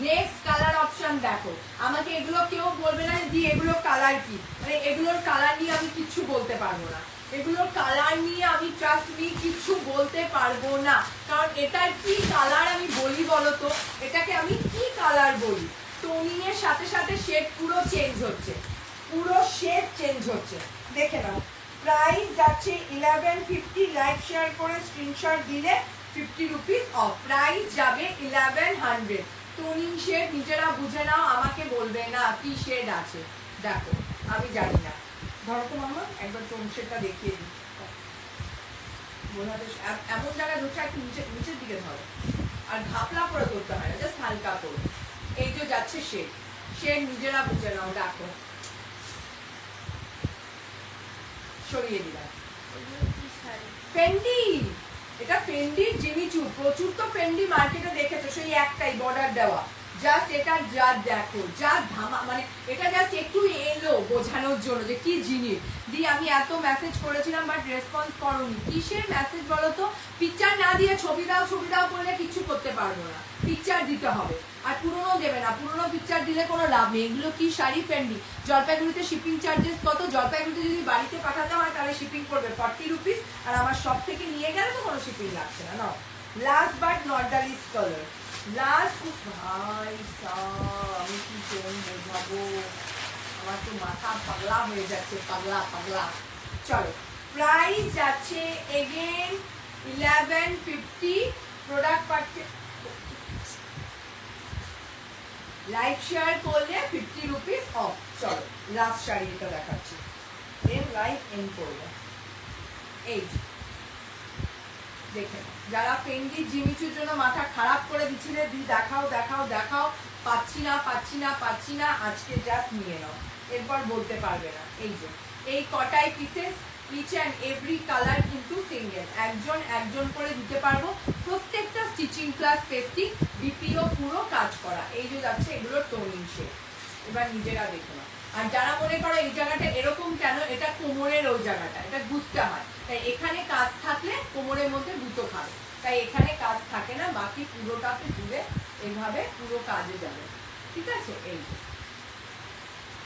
নেক্সট কালার অপশন দেখো। আমাকে এগুলো কেউ বলবে না দি এগুলো কালার কি, মানে এগুলোর কালার নিয়ে আমি কিচ্ছু বলতে পারবো না, এগুলোর কালার নিয়ে আমি ট্রাস্ট মি কিচ্ছু বলতে পারবো না, কারণ এটার কি কালার আমি বলি বলো তো, এটাকে আমি কি কালার বলি। টোনিং এর সাথে সাথে শেড পুরো চেঞ্জ হচ্ছে, পুরো শেড চেঞ্জ হচ্ছে, দেখে নাও। প্রাইস যাচ্ছে 1150, লাইভ শেয়ার করে স্ক্রিনশট দিলে 50 রুপিস অফ, প্রাইস যাবে 1100। টোনিং শেড নিজেরা বুঝে নাও, আমাকে বলবে না কি শেড আছে। দেখো আমি জানি না, ধরো তো মামা একবার টোন শেডটা দেখিয়ে দিই, বোঝাতে এমন জায়গায় ধরছে, একটু নিচের দিকে ধরো, আর ঘাপলা করে করতে হয় না, জাস্ট হালকা করে। এই যে যাচ্ছে শেড, শেড নিজেরা বুঝে নাও, দেখো সরিয়ে দিলাম। ফেন্ডি, এটা ফেন্ডির জিমিচু, প্রচুর তো ফেন্ডি মার্কেটে দেখেছো, সেই একটাই বর্ডার দেওয়া, জাস্ট এটা যা দেখো, যা ধামা, মানে এটা জাস্ট একটু এলো বোঝানোর জন্য যে কি জিনিস। দিয়ে আমি এত মেসেজ করেছিলাম বাট রেসপন্স করোনি, কিসের মেসেজ বলো তো। পিকচার না দিয়ে ছবি দাও, ছবি দাও করলে কিছু করতে পারবো না, পিকচার দিতে হবে, আর পুরনো দেবে না, পুরনো পিকচার দিলে কোনো লাভ নেই। এগুলো কি শাড়ি ফেন্ডি, জলপাইগুড়িতে শিপিং চার্জেস কত, জলপাইগুড়িতে যদি বাড়িতে পাঠাতে হয় তাহলে শিপিং করবে 40 রুপিস, আর আমার সব থেকে নিয়ে গেলে তো কোনো শিপিং লাগছে না। Now last but not the least colour, last. ভাই আমি কি টোন বোঝাবো, আমার তো মাথা পাগলা হয়ে যাচ্ছে, পাগলা পাগলা। চলো প্রাইস যাচ্ছে এগেন 1150, প্রোডাক্ট পাচ্ছে লাইভ শেয়ার করলে 50 রুপিস অফ। চলো লাস্ট শাড়ি এটা দেখাচ্ছি, দেন লাইভ এন্ড করবো। এই দেখে যারা ফেন্ডি জিমিচুর জন্য মাথা খারাপ করে দিচ্ছিলে, দি দেখাও দেখাও দেখাও, পাচ্ছি না পাচ্ছি না পাচ্ছি না, আজকে জাস্ট নিয়ে নাও, এরপর বলতে পারবে না। এই যে এই কটাই pieces, each and every colour কিন্তু সিঙ্গেল, একজন একজন করে দিতে পারবো, প্রত্যেকটা স্টিচিং প্লাস পেস্টিং, বিপিও পুরো কাজ করা। এই যে যাচ্ছে এগুলো টোনিং শেড, এবার নিজেরা দেখো না। আর যারা মনে করো এই জায়গাটা এরকম কেন, এটা কোমরের ওই জায়গাটা, এটা বুঝতে হয়, তাই এখানে কাজ থাকলে কোমরের মধ্যে গুঁতো খাবে, তাই এখানে কাজ থাকে না, বাকি পুরোটাতে জুড়ে এইভাবে পুরো কাজে যাবে, ঠিক আছে। এই যে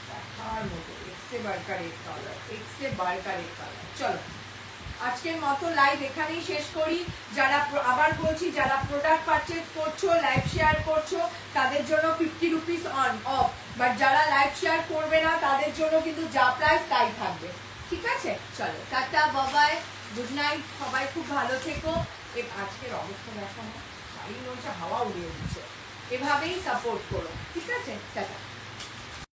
দেখার মতো এক্সে বারকার এক কালার, এক্সে বারকার এক কালার। চলো আজকের মতো লাইভ এখানেই শেষ করি। যারা আবার বলছি, যারা প্রোডাক্ট পারচেজ করছো, লাইভ শেয়ার করছো, তাদের জন্য 50 রুপিস অন অফ। বাট যারা লাইভ শেয়ার করবে না তাদের জন্য কিন্তু যা প্রাইস তাই থাকবে। ঠিক আছে, চলো টাটা, বাবাই, গুড নাইট, সবাই খুব ভালো থেকো। আজকের অবস্থা দেখো না, শাড়ি রয়েছে, হাওয়া উড়িয়ে দিচ্ছে। এভাবেই সাপোর্ট করো, ঠিক আছে, টাটা।